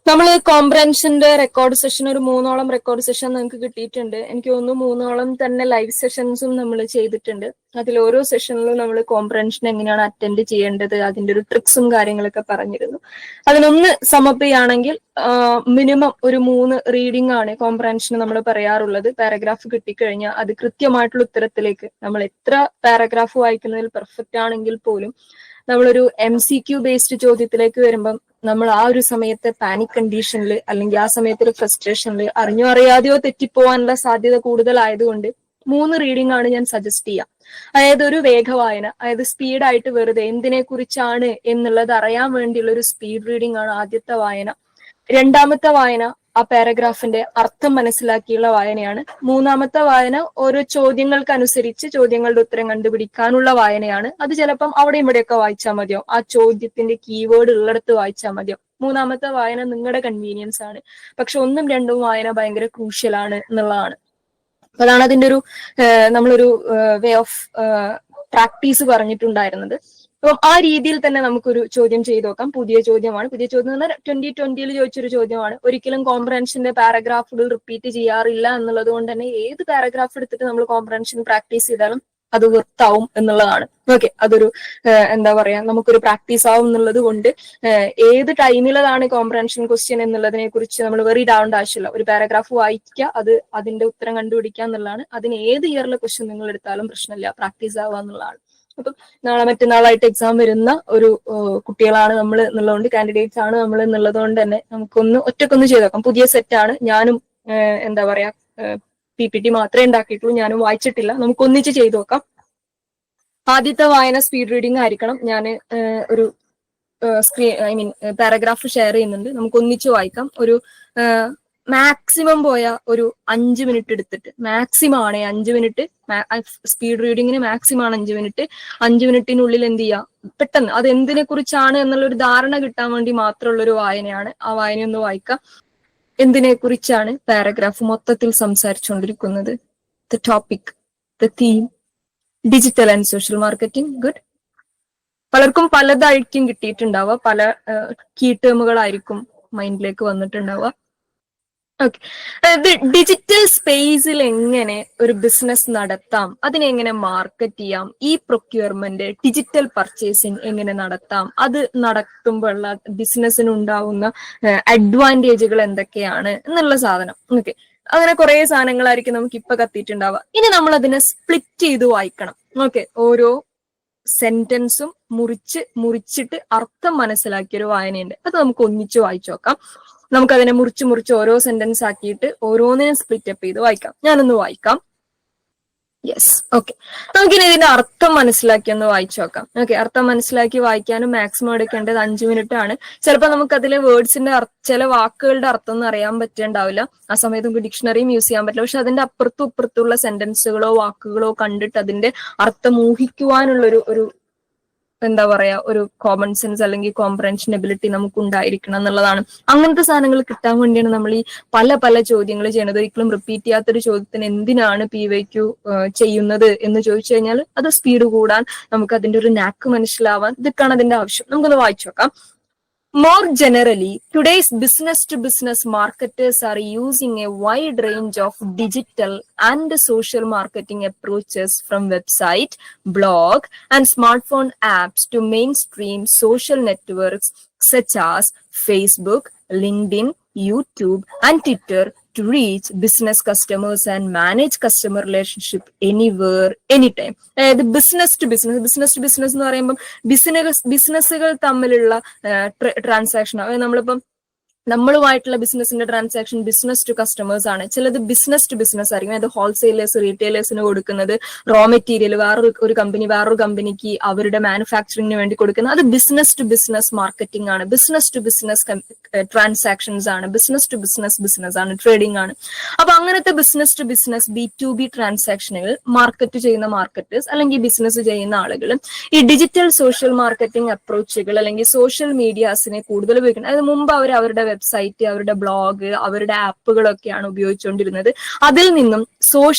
നമ്മൾ കോംപ്രഹെൻഷന്റെ record session ഒരു 3ഓളം record session നമുക്ക് കിട്ടിയിട്ടുണ്ട്. എനിക്ക് തോന്നുന്നു 3ഓളം തന്നെ ലൈവ് സെഷൻസും നമ്മൾ ചെയ്തിട്ടുണ്ട്. അതിൽ ഓരോ സെഷനിലും നമ്മൾ കോംപ്രഹെൻഷൻ എങ്ങനെയാണ് അറ്റൻഡ് ചെയ്യേണ്ടത്, അതിന്റെ ഒരു ട്രിക്സും കാര്യങ്ങളൊക്കെ പറഞ്ഞിരുന്നു. അതിനൊന്ന് സമപ്പ് ചെയ്യുകയാണെങ്കിൽ മിനിമം ഒരു 3 റീഡിംഗ് ആണ് കോംപ്രഹെൻഷന് നമ്മൾ പറയാറുള്ളത്. പാരഗ്രാഫ് കിട്ടിക്കഴിഞ്ഞാൽ അത് കൃത്യമായിട്ടുള്ള ഉത്തരത്തിലേക്ക്, നമ്മൾ എത്ര പാരഗ്രാഫ് വായിക്കുന്നതിൽ പെർഫെക്റ്റ് ആണെങ്കിൽ പോലും നമ്മളൊരു MCQ ബേസ്ഡ് ചോദ്യത്തിലേക്ക് വരുമ്പം നമ്മൾ ആ ഒരു സമയത്ത് പാനിക് കണ്ടീഷനിൽ അല്ലെങ്കിൽ ആ സമയത്ത് ഒരു ഫ്രസ്ട്രേഷനിൽ അറിഞ്ഞോ അറിയാതെയോ തെറ്റിപ്പോവാനുള്ള സാധ്യത കൂടുതലായതുകൊണ്ട് 3 റീഡിംഗ് ആണ് ഞാൻ സജസ്റ്റ് ചെയ്യാം. അതായത് ഒരു വേഗവായന, അതായത് സ്പീഡായിട്ട് വെറുതെ എന്തിനെ കുറിച്ചാണ് എന്നുള്ളത് അറിയാൻ വേണ്ടിയുള്ള ഒരു സ്പീഡ് റീഡിംഗ് ആണ് ആദ്യത്തെ വായന. രണ്ടാമത്തെ വായന ആ പാരഗ്രാഫിന്റെ അർത്ഥം മനസ്സിലാക്കിയുള്ള വായനയാണ്. മൂന്നാമത്തെ വായന ഓരോ ചോദ്യങ്ങൾക്കനുസരിച്ച് ചോദ്യങ്ങളുടെ ഉത്തരം കണ്ടുപിടിക്കാനുള്ള വായനയാണ്. അത് ചിലപ്പം അവിടെ ഇവിടെയൊക്കെ വായിച്ചാൽ മതിയോ, ആ ചോദ്യത്തിന്റെ കീവേഡ് ഉള്ളിടത്ത് വായിച്ചാൽ മതിയോ. മൂന്നാമത്തെ വായന നിങ്ങളുടെ കൺവീനിയൻസ് ആണ്. പക്ഷെ 1ഉം 2ഉം വായന ഭയങ്കര ക്രൂഷ്യലാണ് എന്നുള്ളതാണ്. അതാണ് അതിന്റെ ഒരു നമ്മളൊരു വേ ഓഫ് പ്രാക്ടീസ് പറഞ്ഞിട്ടുണ്ടായിരുന്നത്. അപ്പം ആ രീതിയിൽ തന്നെ നമുക്കൊരു ചോദ്യം ചെയ്ത് നോക്കാം. പുതിയ ചോദ്യമാണ്. പുതിയ ചോദ്യം എന്ന് പറഞ്ഞാൽ 2020 ചോദിച്ചൊരു ചോദ്യമാണ്. ഒരിക്കലും കോംപ്രഹെൻഷന്റെ പാരഗ്രാഫുകൾ റിപ്പീറ്റ് ചെയ്യാറില്ല എന്നുള്ളത് കൊണ്ട് തന്നെ ഏത് പാരഗ്രാഫ് എടുത്തിട്ട് നമ്മൾ കോംപ്രഹെൻഷൻ പ്രാക്ടീസ് ചെയ്താലും അത് വർത്താവും എന്നുള്ളതാണ്. ഓക്കെ, അതൊരു എന്താ പറയാ, നമുക്കൊരു പ്രാക്ടീസ് ആവും എന്നുള്ളത് കൊണ്ട് ഏത് ടൈമിലതാണ് കോംപ്രഹെൻഷൻ ക്വസ്റ്റ്യൻ എന്നുള്ളതിനെ കുറിച്ച് നമ്മൾ വെറീഡ് ആവേണ്ട ആവശ്യമില്ല. ഒരു പാരഗ്രാഫ് വായിക്കുക, അത് അതിന്റെ ഉത്തരം കണ്ടുപിടിക്കുക എന്നുള്ളതാണ്. അതിന് ഏത് ഇയറിലെ ക്വസ്റ്റ്യൻ നിങ്ങൾ എടുത്താലും പ്രശ്നമില്ല, പ്രാക്ടീസ് ആവുക എന്നുള്ളതാണ്. അപ്പം നാളെ മറ്റന്നാളായിട്ട് എക്സാം വരുന്ന ഒരു കുട്ടികളാണ് നമ്മൾ എന്നുള്ളതുകൊണ്ട്, കാൻഡിഡേറ്റ്സ് ആണ് നമ്മൾ എന്നുള്ളത് കൊണ്ട് തന്നെ നമുക്കൊന്ന് ഒറ്റക്കൊന്ന് ചെയ്ത് നോക്കാം. പുതിയ സെറ്റാണ്. ഞാനും എന്താ പറയാ PPT മാത്രമേ ഉണ്ടാക്കിയിട്ടുള്ളൂ, ഞാനും വായിച്ചിട്ടില്ല. നമുക്ക് ഒന്നിച്ച് ചെയ്തു നോക്കാം. ആദ്യത്തെ വായന സ്പീഡ് റീഡിംഗ് ആയിരിക്കണം. ഞാൻ ഒരു പാരഗ്രാഫ് ഷെയർ ചെയ്യുന്നുണ്ട്. നമുക്ക് ഒന്നിച്ച് വായിക്കാം. ഒരു മാക്സിമം പോയ ഒരു 5 മിനിറ്റ് എടുത്തിട്ട്, മാക്സിമം ആണ് 5 മിനിറ്റ്, സ്പീഡ് റീഡിങ്ങിന് മാക്സിമം ആണ് 5 മിനിറ്റ്. 5 മിനിറ്റിനുള്ളിൽ എന്ത് ചെയ്യാം, പെട്ടെന്ന് അത് എന്തിനെ കുറിച്ചാണ് എന്നുള്ളൊരു ധാരണ കിട്ടാൻ വേണ്ടി മാത്രമുള്ള ഒരു വായനയാണ്. ആ വായനയൊന്ന് വായിക്കാം. എന്തിനെ കുറിച്ചാണ് പാരഗ്രാഫ് മൊത്തത്തിൽ സംസാരിച്ചുകൊണ്ടിരിക്കുന്നത്? The topic, the theme, digital and social marketing. Good. പലർക്കും പലതായിരിക്കും കിട്ടിയിട്ടുണ്ടാവുക, പല കീ ടേമുകളായിരിക്കും മൈൻഡിലേക്ക് വന്നിട്ടുണ്ടാവുക. ഓക്കെ, അതായത് ഡിജിറ്റൽ സ്പേസിൽ എങ്ങനെ ഒരു ബിസിനസ് നടത്താം, അതിനെങ്ങനെ മാർക്കറ്റ് ചെയ്യാം, ഈ പ്രൊക്യൂർമെന്റ്, ഡിജിറ്റൽ പർച്ചേസിങ് എങ്ങനെ നടത്താം, അത് നടത്തുമ്പോഴുള്ള ബിസിനസ്സിനുണ്ടാവുന്ന അഡ്വാൻറ്റേജുകൾ എന്തൊക്കെയാണ് എന്നുള്ള സാധനം. ഓക്കെ, അങ്ങനെ കുറെ സാധനങ്ങളായിരിക്കും നമുക്ക് ഇപ്പൊ കത്തിയിട്ടുണ്ടാവുക. ഇനി നമ്മൾ അതിനെ സ്പ്ലിറ്റ് ചെയ്ത് വായിക്കണം. ഓക്കെ, ഓരോ സെന്റൻസും മുറിച്ചിട്ട് അർത്ഥം മനസ്സിലാക്കിയൊരു വായനയുണ്ട്. അത് നമുക്ക് ഒന്നിച്ച് വായിച്ചു നോക്കാം. നമുക്കതിനെ മുറിച്ച് ഓരോ സെന്റൻസ് ആക്കിയിട്ട് ഓരോന്നിനും സ്പ്ലിറ്റ് അപ്പ് ചെയ്ത് വായിക്കാം. ഞാനൊന്ന് വായിക്കാം. Yes, okay. നമുക്കിനി ഇതിന്റെ അർത്ഥം മനസ്സിലാക്കി ഒന്ന് വായിച്ചു നോക്കാം. ഓക്കെ, അർത്ഥം മനസ്സിലാക്കി വായിക്കാനും മാക്സിമം എടുക്കേണ്ടത് 5 മിനിറ്റ് ആണ്. ചിലപ്പോൾ നമുക്ക് അതിലെ വേർഡ്സിന്റെ ചില വാക്കുകളുടെ അർത്ഥം ഒന്നും അറിയാൻ പറ്റുണ്ടാവില്ല. ആ സമയത്ത് നമുക്ക് ഡിക്ഷണറിയും യൂസ് ചെയ്യാൻ പറ്റില്ല. പക്ഷെ അതിന്റെ അപ്പുറത്തും ഇപ്പുറത്തുള്ള സെന്റൻസുകളോ വാക്കുകളോ കണ്ടിട്ട് അതിന്റെ അർത്ഥം ഊഹിക്കുവാനുള്ളൊരു എന്താ പറയാ, ഒരു കോമൺ സെൻസ് അല്ലെങ്കിൽ കോംപ്രഹെൻഷൻ എബിലിറ്റി നമുക്ക് ഉണ്ടായിരിക്കണം എന്നുള്ളതാണ്. അങ്ങനത്തെ സാധനങ്ങൾ കിട്ടാൻ വേണ്ടിയാണ് നമ്മൾ ഈ പല ചോദ്യങ്ങൾ ചെയ്യുന്നത്. ഒരിക്കലും റിപ്പീറ്റ് ചെയ്യാത്തൊരു ചോദ്യത്തിന് എന്തിനാണ് PYQ ചെയ്യുന്നത് എന്ന് ചോദിച്ചു കഴിഞ്ഞാൽ അത് സ്പീഡ് കൂടാൻ, നമുക്ക് അതിന്റെ ഒരു നാക്ക് മനസ്സിലാവാൻ, ഇതൊക്കെയാണ് അതിന്റെ ആവശ്യം. നമുക്കൊന്ന് വായിച്ചു നോക്കാം. More generally, today's business-to-business marketers are using a wide range of digital and social marketing approaches from website, blog, and smartphone apps to mainstream social networks such as Facebook, LinkedIn, YouTube, and Twitter to reach business customers and manage customer relationship anywhere, anytime. അതായത് business to business എന്ന് പറയുമ്പോൾ ബിസിനസ്സുകൾ തമ്മിലുള്ള transaction. അതായത് നമ്മളിപ്പം നമ്മളുമായിട്ടുള്ള ബിസിനസിന്റെ transaction business to customers ആണ്. ചിലത് ബിസിനസ് ടു ബിസിനസ് ആയിരിക്കും. അതായത് ഹോൾസെയിലേഴ്സ് റീറ്റെയിലേഴ്സിന് കൊടുക്കുന്നത് റോ മെറ്റീരിയൽ വേറൊരു കമ്പനിക്ക് അവരുടെ മാനുഫാക്ചറിങ്ങിന് വേണ്ടി കൊടുക്കുന്നത്, അത് ബിസിനസ് ടു ബിസിനസ് മാർക്കറ്റിംഗ് ആണ്. ബിസിനസ് ടു ബിസിനസ് ട്രാൻസാക്ഷൻസ് ആണ്. ബിസിനസ് ടു ബിസിനസ് ആണ്, ട്രേഡിംഗ് ആണ്. അപ്പൊ അങ്ങനത്തെ ബിസിനസ് ടു ബിസിനസ് B2B ട്രാൻസാക്ഷനുകൾ മാർക്കറ്റ് ചെയ്യുന്ന മാർക്കറ്റേഴ്സ് അല്ലെങ്കിൽ ബിസിനസ് ചെയ്യുന്ന ആളുകൾ ഈ ഡിജിറ്റൽ സോഷ്യൽ മാർക്കറ്റിംഗ് അപ്രോച്ചുകൾ അല്ലെങ്കിൽ സോഷ്യൽ മീഡിയാസിനെ കൂടുതൽ ഉപയോഗിക്കണം. അതായത് മുമ്പ് അവരുടെ വെബ്സൈറ്റ്, അവരുടെ ബ്ലോഗ്, അവരുടെ ആപ്പുകളൊക്കെയാണ് ഉപയോഗിച്ചുകൊണ്ടിരുന്നത്. അതിൽ നിന്നും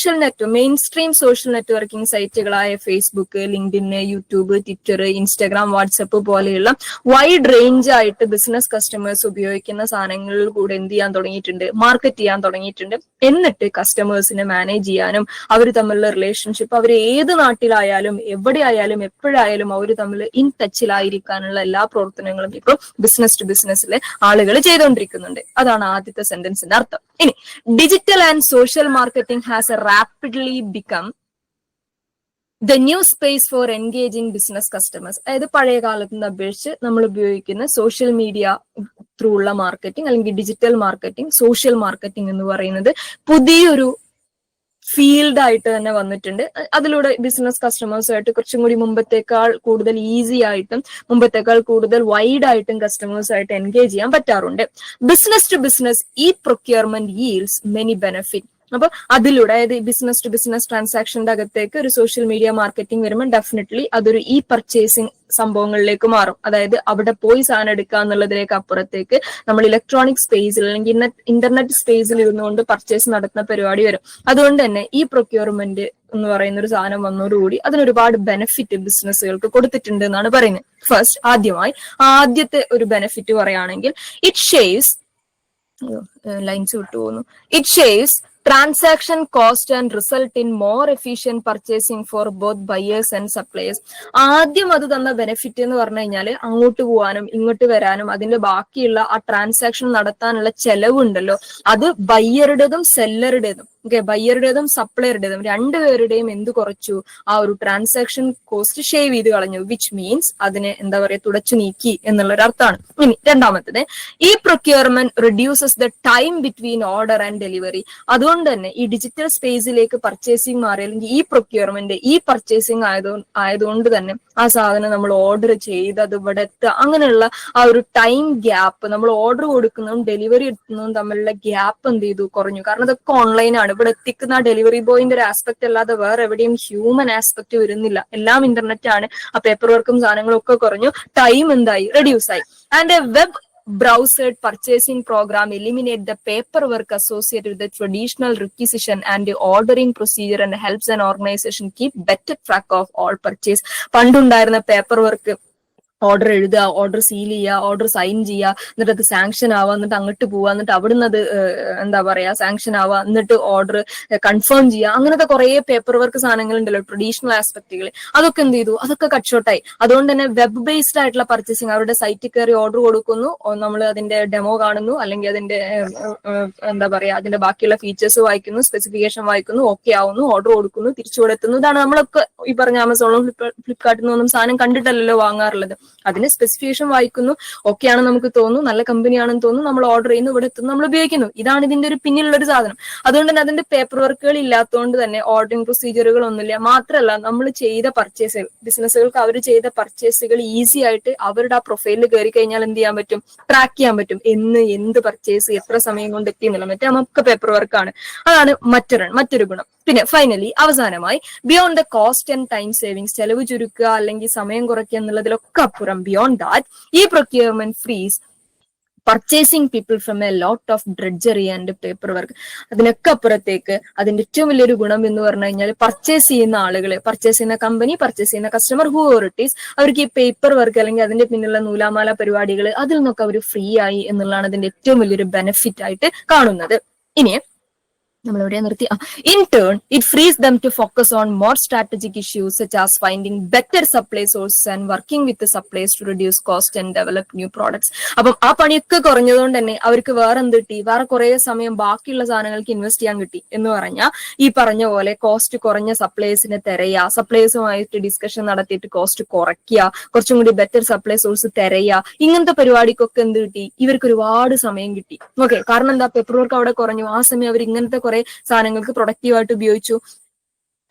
മെയിൻ സ്ട്രീം സോഷ്യൽ നെറ്റ്വർക്കിംഗ് സൈറ്റുകളായ Facebook, LinkedIn, YouTube, Twitter, Instagram, WhatsApp പോലെയുള്ള വൈഡ് റേഞ്ച് ആയിട്ട് ബിസിനസ് കസ്റ്റമേഴ്സ് ഉപയോഗിക്കുന്ന സാധനങ്ങളിൽ കൂടെ എന്ത് ചെയ്യാൻ തുടങ്ങിയിട്ടുണ്ട്, മാർക്കറ്റ് ചെയ്യാൻ തുടങ്ങിയിട്ടുണ്ട്. എന്നിട്ട് കസ്റ്റമേഴ്സിനെ മാനേജ് ചെയ്യാനും അവർ തമ്മിലുള്ള റിലേഷൻഷിപ്പ്, അവർ ഏത് നാട്ടിലായാലും എവിടെ ആയാലും എപ്പോഴായാലും അവർ തമ്മിൽ ഇൻ ടച്ചിലായിരിക്കാനുള്ള എല്ലാ പ്രവർത്തനങ്ങളും ഇപ്പോൾ ബിസിനസ് ടു ബിസിനസ്സിലെ ആളുകൾ ചെയ്തുകൊണ്ടിരിക്കുന്നുണ്ട്. അതാണ് ആദ്യത്തെ സെന്റൻസിന്റെ അർത്ഥം. ഇനി digital and social marketing has rapidly become the new space four engaging business customers. അതായത് പഴയ കാലത്ത് നിന്ന് അപേക്ഷിച്ച് നമ്മൾ ഉപയോഗിക്കുന്ന സോഷ്യൽ മീഡിയ ത്രൂ ഉള്ള മാർക്കറ്റിംഗ് അല്ലെങ്കിൽ ഡിജിറ്റൽ മാർക്കറ്റിംഗ്, സോഷ്യൽ മാർക്കറ്റിംഗ് എന്ന് പറയുന്നത് പുതിയൊരു ഫീൽഡ് ആയിട്ട് തന്നെ വന്നിട്ടുണ്ട്. അതിലൂടെ ബിസിനസ് കസ്റ്റമേഴ്സുമായിട്ട് കുറച്ചും കൂടി മുമ്പത്തേക്കാൾ കൂടുതൽ ഈസി ആയിട്ടും മുമ്പത്തേക്കാൾ കൂടുതൽ വൈഡ് ആയിട്ടും കസ്റ്റമേഴ്സുമായിട്ട് എൻഗേജ് ചെയ്യാൻ പറ്റാറുണ്ട്. Business to business e procurement yields many benefit. അപ്പൊ അതിലൂടെ, അതായത് ബിസിനസ് ടു ബിസിനസ് ട്രാൻസാക്ഷന്റെ അകത്തേക്ക് ഒരു സോഷ്യൽ മീഡിയ മാർക്കറ്റിംഗ് വരുമ്പോൾ ഡെഫിനറ്റ്ലി അതൊരു ഇ പർച്ചേസിങ് സംഭവങ്ങളിലേക്ക് മാറും. അതായത് അവിടെ പോയി സാധനം എടുക്കുക എന്നുള്ളതിലേക്ക് അപ്പുറത്തേക്ക് നമ്മൾ ഇലക്ട്രോണിക് സ്പേസിൽ അല്ലെങ്കിൽ ഇന്റർനെറ്റ് സ്പേസിൽ ഇരുന്നുകൊണ്ട് പർച്ചേസ് നടത്തുന്ന പരിപാടി വരും. അതുകൊണ്ട് തന്നെ ഈ പ്രൊക്യൂർമെന്റ് എന്ന് പറയുന്ന ഒരു സാധനം വന്നതോടുകൂടി അതിനൊരുപാട് ബെനിഫിറ്റ് ബിസിനസ്സുകൾക്ക് കൊടുത്തിട്ടുണ്ട് എന്നാണ് പറയുന്നത്. ഫസ്റ്റ്, ആദ്യത്തെ ഒരു ബെനിഫിറ്റ് പറയുകയാണെങ്കിൽ it ഷേവ്സ് transaction cost and result in more efficient purchasing for both buyers and suppliers. ആദ്യം അത് തന്ന ബെനിഫിറ്റ് എന്ന് പറഞ്ഞു കഴിഞ്ഞാല് അങ്ങോട്ട് പോകാനും ഇങ്ങോട്ട് വരാനും അതിന്റെ ബാക്കിയുള്ള ആ ട്രാൻസാക്ഷൻ നടത്താനുള്ള ചെലവുണ്ടല്ലോ, അത് ബയ്യറുടേതും സെല്ലറുടേതും ബയ്യറുടേതും സപ്ലയറുടേതും രണ്ടുപേരുടെയും എന്ത് കുറച്ചു, ആ ഒരു ട്രാൻസാക്ഷൻ കോസ്റ്റ് ഷേവ് ചെയ്ത് കളഞ്ഞു. വിച്ച് മീൻസ് അതിനെ എന്താ പറയുക, തുടച്ചു നീക്കി എന്നുള്ളൊരു അർത്ഥമാണ്. ഇനി രണ്ടാമത്തത്, ഈ procurement reduces the time between order and delivery. അതുകൊണ്ട് തന്നെ ഈ ഡിജിറ്റൽ സ്പേസിലേക്ക് പർച്ചേസിംഗ് മാറി, അല്ലെങ്കിൽ ഈ പ്രൊക്യൂർമെന്റ് ഈ പർച്ചേസിംഗ് ആയതുകൊണ്ട് തന്നെ ആ സാധനം നമ്മൾ ഓർഡർ ചെയ്ത് അത് ഇവിടെ എത്തുക, അങ്ങനെയുള്ള ആ ഒരു ടൈം ഗ്യാപ്പ്, നമ്മൾ ഓർഡർ കൊടുക്കുന്നതും ഡെലിവറി എത്തുന്നതും തമ്മിലുള്ള ഗ്യാപ്പ് എന്ത് ചെയ്തു, കുറഞ്ഞു. കാരണം ഇതൊക്കെ ഓൺലൈനാണ്. ഇവിടെ എത്തിക്കുന്ന ഡെലിവറി ബോയിന്റെ ഒരു ആസ്പെക്ട് അല്ലാതെ വേറെ എവിടെയും ഹ്യൂമൻ ആസ്പെക്ട് വരുന്നില്ല. എല്ലാം ഇന്റർനെറ്റ് ആണ്. ആ പേപ്പർ വർക്കും സാധനങ്ങളും ഒക്കെ കുറഞ്ഞു, ടൈം എന്തായി, റെഡ്യൂസ് ആയി. And A web browser purchasing program eliminate the paperwork associated with the traditional requisition and the ordering procedure and helps an organization keep better track of all purchase. പണ്ടുണ്ടായിരുന്ന paper work, order എഴുതുക, order seal ചെയ്യുക, order sign ചെയ്യുക, എന്നിട്ട് അത് sanction ആവുക, എന്നിട്ട് അങ്ങോട്ട് പോവുക, എന്നിട്ട് അവിടുന്ന് അത് എന്താ പറയാ സാങ്ഷൻ ആവുക, എന്നിട്ട് ഓർഡർ കൺഫേം ചെയ്യുക, അങ്ങനത്തെ കുറെ പേപ്പർ വർക്ക് സാധനങ്ങളുണ്ടല്ലോ, ട്രഡീഷണൽ ആസ്പെക്റ്റുകൾ, അതൊക്കെ എന്ത് ചെയ്തു, അതൊക്കെ കട്ട് ഷോട്ടായി. അതുകൊണ്ട് തന്നെ വെബ് ബേസ്ഡ് ആയിട്ടുള്ള പർച്ചേസിങ്, അവരുടെ സൈറ്റിൽ കയറി ഓർഡർ കൊടുക്കുന്നു, നമ്മൾ അതിന്റെ ഡെമോ കാണുന്നു, അല്ലെങ്കിൽ അതിന്റെ എന്താ പറയാ അതിന്റെ ബാക്കിയുള്ള ഫീച്ചേഴ്സ് വായിക്കുന്നു, സ്പെസിഫിക്കേഷൻ വായിക്കുന്നു, ഓക്കെ ആവുന്നു, ഓർഡർ കൊടുക്കുന്നു, തിരിച്ചു കൊടുത്തുന്നു. ഇതാണ് നമ്മളൊക്കെ ഈ പറഞ്ഞ ആമസോണും ഫ്ലിപ്കാർട്ടിൽ നിന്നൊന്നും സാധനം കണ്ടിട്ടല്ലല്ലോ വാങ്ങാറുള്ളത്. അതിന് സ്പെസിഫിക്കേഷൻ വായിക്കുന്നു, ഓക്കെ ആണെന്ന് നമുക്ക് തോന്നുന്നു, നല്ല കമ്പനിയാണെന്ന് തോന്നുന്നു, നമ്മൾ ഓർഡർ ചെയ്യുന്നു, ഇവിടെ എത്തുന്നു, നമ്മൾ ഉപയോഗിക്കുന്നു. ഇതാണ് ഇതിന്റെ ഒരു പിന്നിലുള്ള ഒരു സാധനം. അതുകൊണ്ട് തന്നെ അതിന്റെ പേപ്പർ വർക്കുകൾ ഇല്ലാത്തതുകൊണ്ട് തന്നെ ഓർഡറിംഗ് പ്രൊസീജിയറുകൾ ഒന്നുമില്ല. മാത്രമല്ല, നമ്മൾ ചെയ്ത പർച്ചേസുകൾ, ബിസിനസ്സുകൾക്ക് അവർ ചെയ്ത പർച്ചേസുകൾ ഈസി ആയിട്ട് അവരുടെ ആ പ്രൊഫൈലിൽ കയറി കഴിഞ്ഞാൽ എന്ത് ചെയ്യാൻ പറ്റും, ട്രാക്ക് ചെയ്യാൻ പറ്റും. എന്ത് പർച്ചേസ് എത്ര സമയം കൊണ്ട് എത്തി എന്നുള്ള മറ്റേ നമുക്ക് പേപ്പർ വർക്കാണ്. അതാണ് മറ്റൊരു ഗുണം. പിന്നെ ഫൈനലി അവസാനമായി, beyond the cost and time savings, ചെലവ് ചുരുക്കുക അല്ലെങ്കിൽ സമയം കുറയ്ക്കുക എന്നുള്ളതിലൊക്കെ അപ്പുറം, ബിയോണ്ട് ദാറ്റ് ഈ procurement frees purchasing people from a lot of drudgery and paper work. അതിനൊക്കെ അപ്പുറത്തേക്ക് അതിന്റെ ഏറ്റവും വലിയൊരു ഗുണം എന്ന് പറഞ്ഞു കഴിഞ്ഞാൽ, പർച്ചേസ് ചെയ്യുന്ന ആളുകൾ, പർച്ചേസ് ചെയ്യുന്ന കമ്പനി, പർച്ചേസ് ചെയ്യുന്ന കസ്റ്റമർ, ഹൂ ഇറ്റ് ഈസ്, അവർക്ക് ഈ പേപ്പർ വർക്ക് അല്ലെങ്കിൽ അതിന്റെ പിന്നിലുള്ള നൂലാമാല പരിപാടികൾ അതിൽ നിന്നൊക്കെ അവർ ഫ്രീ ആയി എന്നുള്ളതാണ് അതിന്റെ ഏറ്റവും വലിയൊരു ബെനിഫിറ്റ് ആയിട്ട് കാണുന്നത്. ഇനി നമ്മൾ എവിടെയാ നിർത്തി? In turn it frees them to focus on more strategic issues such as finding better supply sources and working with supplies to reduce cost and develop new products. അപ്പം ആ പണിയൊക്കെ കുറഞ്ഞതുകൊണ്ട് തന്നെ അവർക്ക് വേറെ എന്ത് കിട്ടി, വേറെ കുറെ സമയം ബാക്കിയുള്ള സാധനങ്ങൾക്ക് ഇൻവെസ്റ്റ് ചെയ്യാൻ കിട്ടി. എന്ന് പറഞ്ഞാൽ ഈ പറഞ്ഞ പോലെ കോസ്റ്റ് കുറഞ്ഞ സപ്ലൈസിനെ തിരയുക, സപ്ലൈസുമായിട്ട് ഡിസ്കഷൻ നടത്തിയിട്ട് കോസ്റ്റ് കുറയ്ക്കുക, കുറച്ചും കൂടി ബെറ്റർ സപ്ലൈ സോഴ്സ് തിരയുക, ഇങ്ങനത്തെ പരിപാടിക്കൊക്കെ എന്ത് കിട്ടി, ഇവർക്ക് ഒരുപാട് സമയം കിട്ടി. ഓക്കെ, കാരണം എന്താ, പേപ്പർ വർക്ക് അവിടെ കുറഞ്ഞു. ആ സമയം അവർ ഇങ്ങനത്തെ കുറെ സാധനങ്ങൾക്ക് പ്രൊഡക്റ്റീവായിട്ട് ഉപയോഗിച്ചു.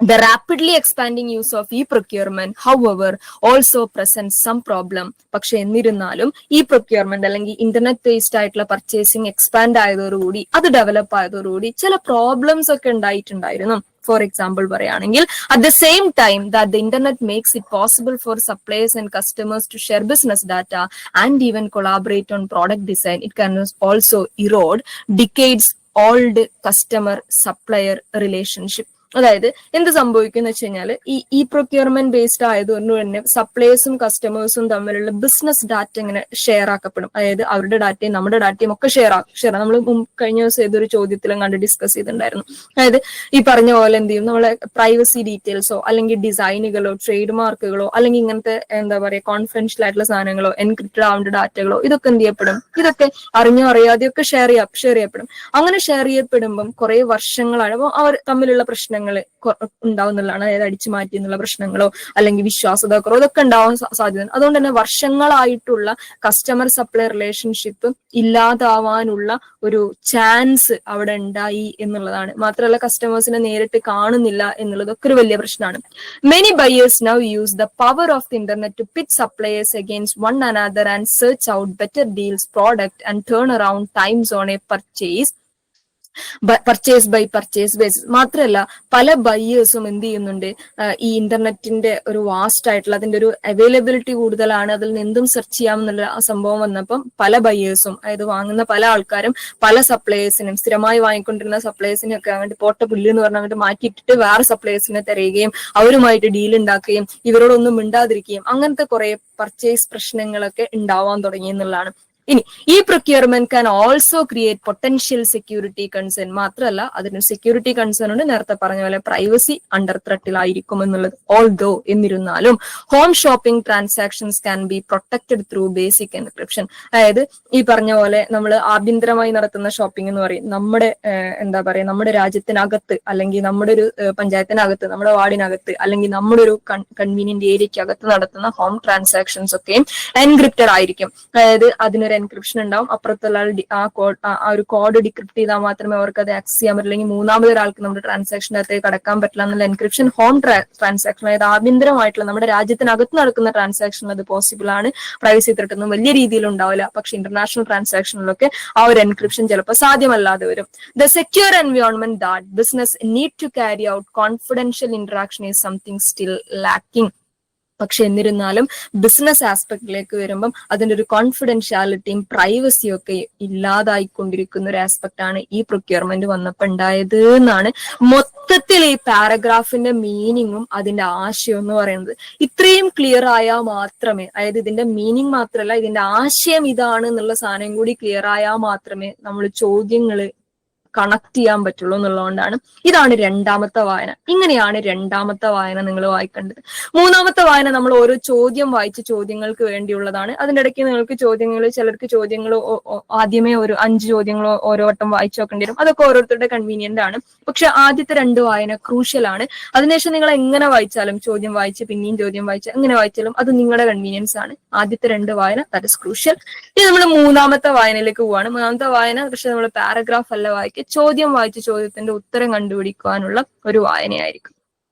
The rapidly expanding use of e-procurement, however, also presents some problem. പക്ഷെ എന്നിരുന്നാലും ഈ പ്രൊക്യൂർമെന്റ് അല്ലെങ്കിൽ ഇന്റർനെറ്റ് ബേസ്ഡ് ആയിട്ടുള്ള പർച്ചേസിംഗ് എക്സ്പാൻഡ് ആയതോടുകൂടി അത് ഡെവലപ്പ് ആയതോടുകൂടി ചില പ്രോബ്ലംസ് ഒക്കെ ഉണ്ടായിട്ടുണ്ടായിരുന്നു. ഫോർ എക്സാമ്പിൾ പറയുകയാണെങ്കിൽ, at the same time that the internet makes it possible for suppliers and customers to share business data and even collaborate on product design, it can also erode decades old customer supplier relationship. അതായത് എന്ത് സംഭവിക്കുന്ന വെച്ച് കഴിഞ്ഞാൽ ഈ procurement based ആയതുകൊണ്ട് തന്നെ സപ്ലൈസും കസ്റ്റമേഴ്സും തമ്മിലുള്ള business data ഇങ്ങനെ ഷെയർ ആക്കപ്പെടും. അതായത് അവരുടെ ഡാറ്റയും നമ്മുടെ ഡാറ്റയും ഒക്കെ ഷെയർ നമ്മൾ കഴിഞ്ഞ ദിവസം ഏതൊരു ചോദ്യത്തിലും കണ്ട് ഡിസ്കസ് ചെയ്തിട്ടുണ്ടായിരുന്നു. അതായത് ഈ പറഞ്ഞ പോലെ എന്ത് ചെയ്യും, നമ്മളെ പ്രൈവസി ഡീറ്റെയിൽസോ അല്ലെങ്കിൽ ഡിസൈനുകളോ ട്രേഡ് മാർക്കുകളോ അല്ലെങ്കിൽ ഇങ്ങനത്തെ എന്താ പറയുക കോൺഫിഡൻഷ്യൽ ആയിട്ടുള്ള സാധനങ്ങളോ എൻക്രിപ്റ്റഡ് ആവേണ്ട ഡാറ്റകളോ ഇതൊക്കെ എന്ത് ചെയ്യപ്പെടും, ഇതൊക്കെ അറിഞ്ഞോ അറിയാതെയൊക്കെ ഷെയർ ചെയ്യപ്പെടും. അങ്ങനെ ഷെയർ ചെയ്യപ്പെടുമ്പം കുറെ വർഷങ്ങളാണ് അവർ തമ്മിലുള്ള പ്രശ്നങ്ങൾ ഉണ്ടാവുന്നതാണ്. അതായത് അടിച്ചു മാറ്റി എന്നുള്ള പ്രശ്നങ്ങളോ അല്ലെങ്കിൽ വിശ്വാസതക്കുറോ ഇതൊക്കെ ഉണ്ടാവാൻ സാധ്യത. അതുകൊണ്ട് തന്നെ വർഷങ്ങളായിട്ടുള്ള കസ്റ്റമർ സപ്ലൈ റിലേഷൻഷിപ്പ് ഇല്ലാതാവാനുള്ള ഒരു ചാൻസ് അവിടെ ഉണ്ടായി എന്നുള്ളതാണ്. മാത്രമല്ല കസ്റ്റമേഴ്സിനെ നേരിട്ട് കാണുന്നില്ല എന്നുള്ളതൊക്കെ ഒരു വലിയ പ്രശ്നമാണ്. Many buyers now use the power of the internet to pit suppliers against one another and search out better deals, product and turn around times on a purchase by purchase basis. മാത്രമല്ല പല ബയേഴ്സും എന്ത് ചെയ്യുന്നുണ്ട്, ഈ ഇന്റർനെറ്റിന്റെ ഒരു vast ആയിട്ടുള്ള അതിന്റെ ഒരു അവൈലബിലിറ്റി കൂടുതലാണ്, അതിൽ നിന്ന് എന്തും സെർച്ച് ചെയ്യാമെന്നുള്ള സംഭവം വന്നപ്പം പല ബയേഴ്സും, അതായത് വാങ്ങുന്ന പല ആൾക്കാരും പല സപ്ലയേഴ്സിനും സ്ഥിരമായി വാങ്ങിക്കൊണ്ടിരുന്ന സപ്ലയേഴ്സിനെ ഒക്കെ അങ്ങോട്ട് പോട്ട പുല്ല് എന്ന് പറഞ്ഞാൽ അങ്ങോട്ട് മാറ്റിയിട്ടിട്ട് വേറെ സപ്ലയേഴ്സിനെ തിരയുകയും അവരുമായിട്ട് ഡീൽ ഉണ്ടാക്കുകയും ഇവരോടൊന്നും മിണ്ടാതിരിക്കുകയും അങ്ങനത്തെ കുറെ പർച്ചേസ് പ്രശ്നങ്ങളൊക്കെ ഉണ്ടാവാൻ തുടങ്ങി എന്നുള്ളതാണ്. ഇനി ഈ procurement can also create potential security concern. മാത്രമല്ല അതിന് സെക്യൂരിറ്റി കൺസേൺ ഉണ്ട്, നേരത്തെ പറഞ്ഞ പോലെ പ്രൈവസി അണ്ടർ ത്രെട്ടിലായിരിക്കും എന്നുള്ളത്. ഓൾദോ എന്നിരുന്നാലും home shopping transactions can be protected through basic encryption. അതായത് ഈ പറഞ്ഞ പോലെ നമ്മൾ ആഭ്യന്തരമായി നടത്തുന്ന ഷോപ്പിംഗ് എന്ന് പറയും, നമ്മുടെ എന്താ പറയാ നമ്മുടെ രാജ്യത്തിനകത്ത് അല്ലെങ്കിൽ നമ്മുടെ ഒരു പഞ്ചായത്തിനകത്ത് നമ്മുടെ വാർഡിനകത്ത് അല്ലെങ്കിൽ നമ്മുടെ ഒരു കൺവീനിയന്റ് ഏരിയക്കകത്ത് നടത്തുന്ന ഹോം ട്രാൻസാക്ഷൻസ് ഒക്കെ എൻക്രിപ്റ്റഡ് ആയിരിക്കും. അതായത് അതിനൊരു എൻക്രിപ്ഷൻ ഉണ്ടാവും, അപ്പുറത്തുള്ള ആ ഒരു കോഡ് ഡിക്രിപ്റ്റ് ചെയ്താൽ മാത്രമേ അവർക്ക് അത് ആക്സസ് ചെയ്യാൻ പറ്റില്ല, അല്ലെങ്കിൽ മൂന്നാമതൊരാൾക്ക് നമ്മുടെ ട്രാൻസാക്ഷനകത്തേക്ക് കടക്കാൻ പറ്റില്ല എന്നുള്ള എൻക്രിപ്ഷൻ ഹോം ട്രാൻസാക്ഷൻ, അതായത് ആഭ്യന്തരമായിട്ടുള്ള നമ്മുടെ രാജ്യത്തിനകത്ത് നടക്കുന്ന ട്രാൻസാക്ഷൻ അത് പോസിബിൾ ആണ്. പ്രൈവസി ത്രെട്ടൊന്നും വലിയ രീതിയിൽ ഉണ്ടാവില്ല. പക്ഷെ ഇന്റർനാഷണൽ ട്രാൻസാക്ഷനിലൊക്കെ ആ ഒരു എൻക്രിപ്ഷൻ ചിലപ്പോൾ സാധ്യമല്ലാതെ വരും. The secure environment that business need to carry out confidential interaction is something still lacking. പക്ഷെ എന്നിരുന്നാലും ബിസിനസ് ആസ്പെക്ടിലേക്ക് വരുമ്പം അതിന്റെ ഒരു കോൺഫിഡൻഷ്യാലിറ്റിയും പ്രൈവസിയും ഒക്കെ ഇല്ലാതായിക്കൊണ്ടിരിക്കുന്ന ഒരു ആസ്പെക്ട് ആണ് ഈ പ്രൊക്യൂർമെന്റ് വന്നപ്പോൾ ഉണ്ടായത് എന്നാണ് മൊത്തത്തിൽ ഈ പാരഗ്രാഫിന്റെ മീനിങ്ങും അതിന്റെ ആശയം എന്ന് പറയുന്നത്. ഇത്രയും ക്ലിയർ ആയാൽ മാത്രമേ, അതായത് ഇതിന്റെ മീനിങ് മാത്രമല്ല ഇതിന്റെ ആശയം ഇതാണ് എന്നുള്ള സാധനം കൂടി ക്ലിയർ ആയാൽ മാത്രമേ നമ്മൾ ചോദ്യങ്ങള് കണക്ട് ചെയ്യാൻ പറ്റുള്ളൂ എന്നുള്ളതുകൊണ്ടാണ്. ഇതാണ് രണ്ടാമത്തെ വായന. ഇങ്ങനെയാണ് രണ്ടാമത്തെ വായന നിങ്ങൾ വായിക്കേണ്ടത്. മൂന്നാമത്തെ വായന നമ്മൾ ഓരോ ചോദ്യം വായിച്ച് ചോദ്യങ്ങൾക്ക് വേണ്ടിയുള്ളതാണ്. അതിൻ്റെ ഇടയ്ക്ക് നിങ്ങൾക്ക് ചിലർക്ക് ചോദ്യങ്ങൾ ആദ്യമേ ഒരു 5 ചോദ്യങ്ങളോ ഓരോ വട്ടം വായിച്ചു നോക്കേണ്ടി വരും. അതൊക്കെ ഓരോരുത്തരുടെ കൺവീനിയന്റ് ആണ്. പക്ഷെ ആദ്യത്തെ 2 വായന ക്രൂഷ്യൽ ആണ്. അതിനുശേഷം നിങ്ങൾ എങ്ങനെ വായിച്ചാലും, ചോദ്യം വായിച്ച് പിന്നെയും ചോദ്യം വായിച്ച് എങ്ങനെ വായിച്ചാലും അത് നിങ്ങളുടെ കൺവീനിയൻസ് ആണ്. ആദ്യത്തെ 2 വായന ദാറ്റ് ഇസ് ക്രൂഷ്യൽ. ഇനി നമ്മൾ മൂന്നാമത്തെ വായനയിലേക്ക് പോവാണ്. മൂന്നാമത്തെ വായന പക്ഷെ നമ്മൾ പാരഗ്രാഫ് അല്ല വായിക്കുക, ചോദ്യം വായിച്ച് ചോദ്യത്തിന്റെ ഉത്തരം കണ്ടുപിടിക്കാനുള്ള ഒരു വായനയായിരിക്കും.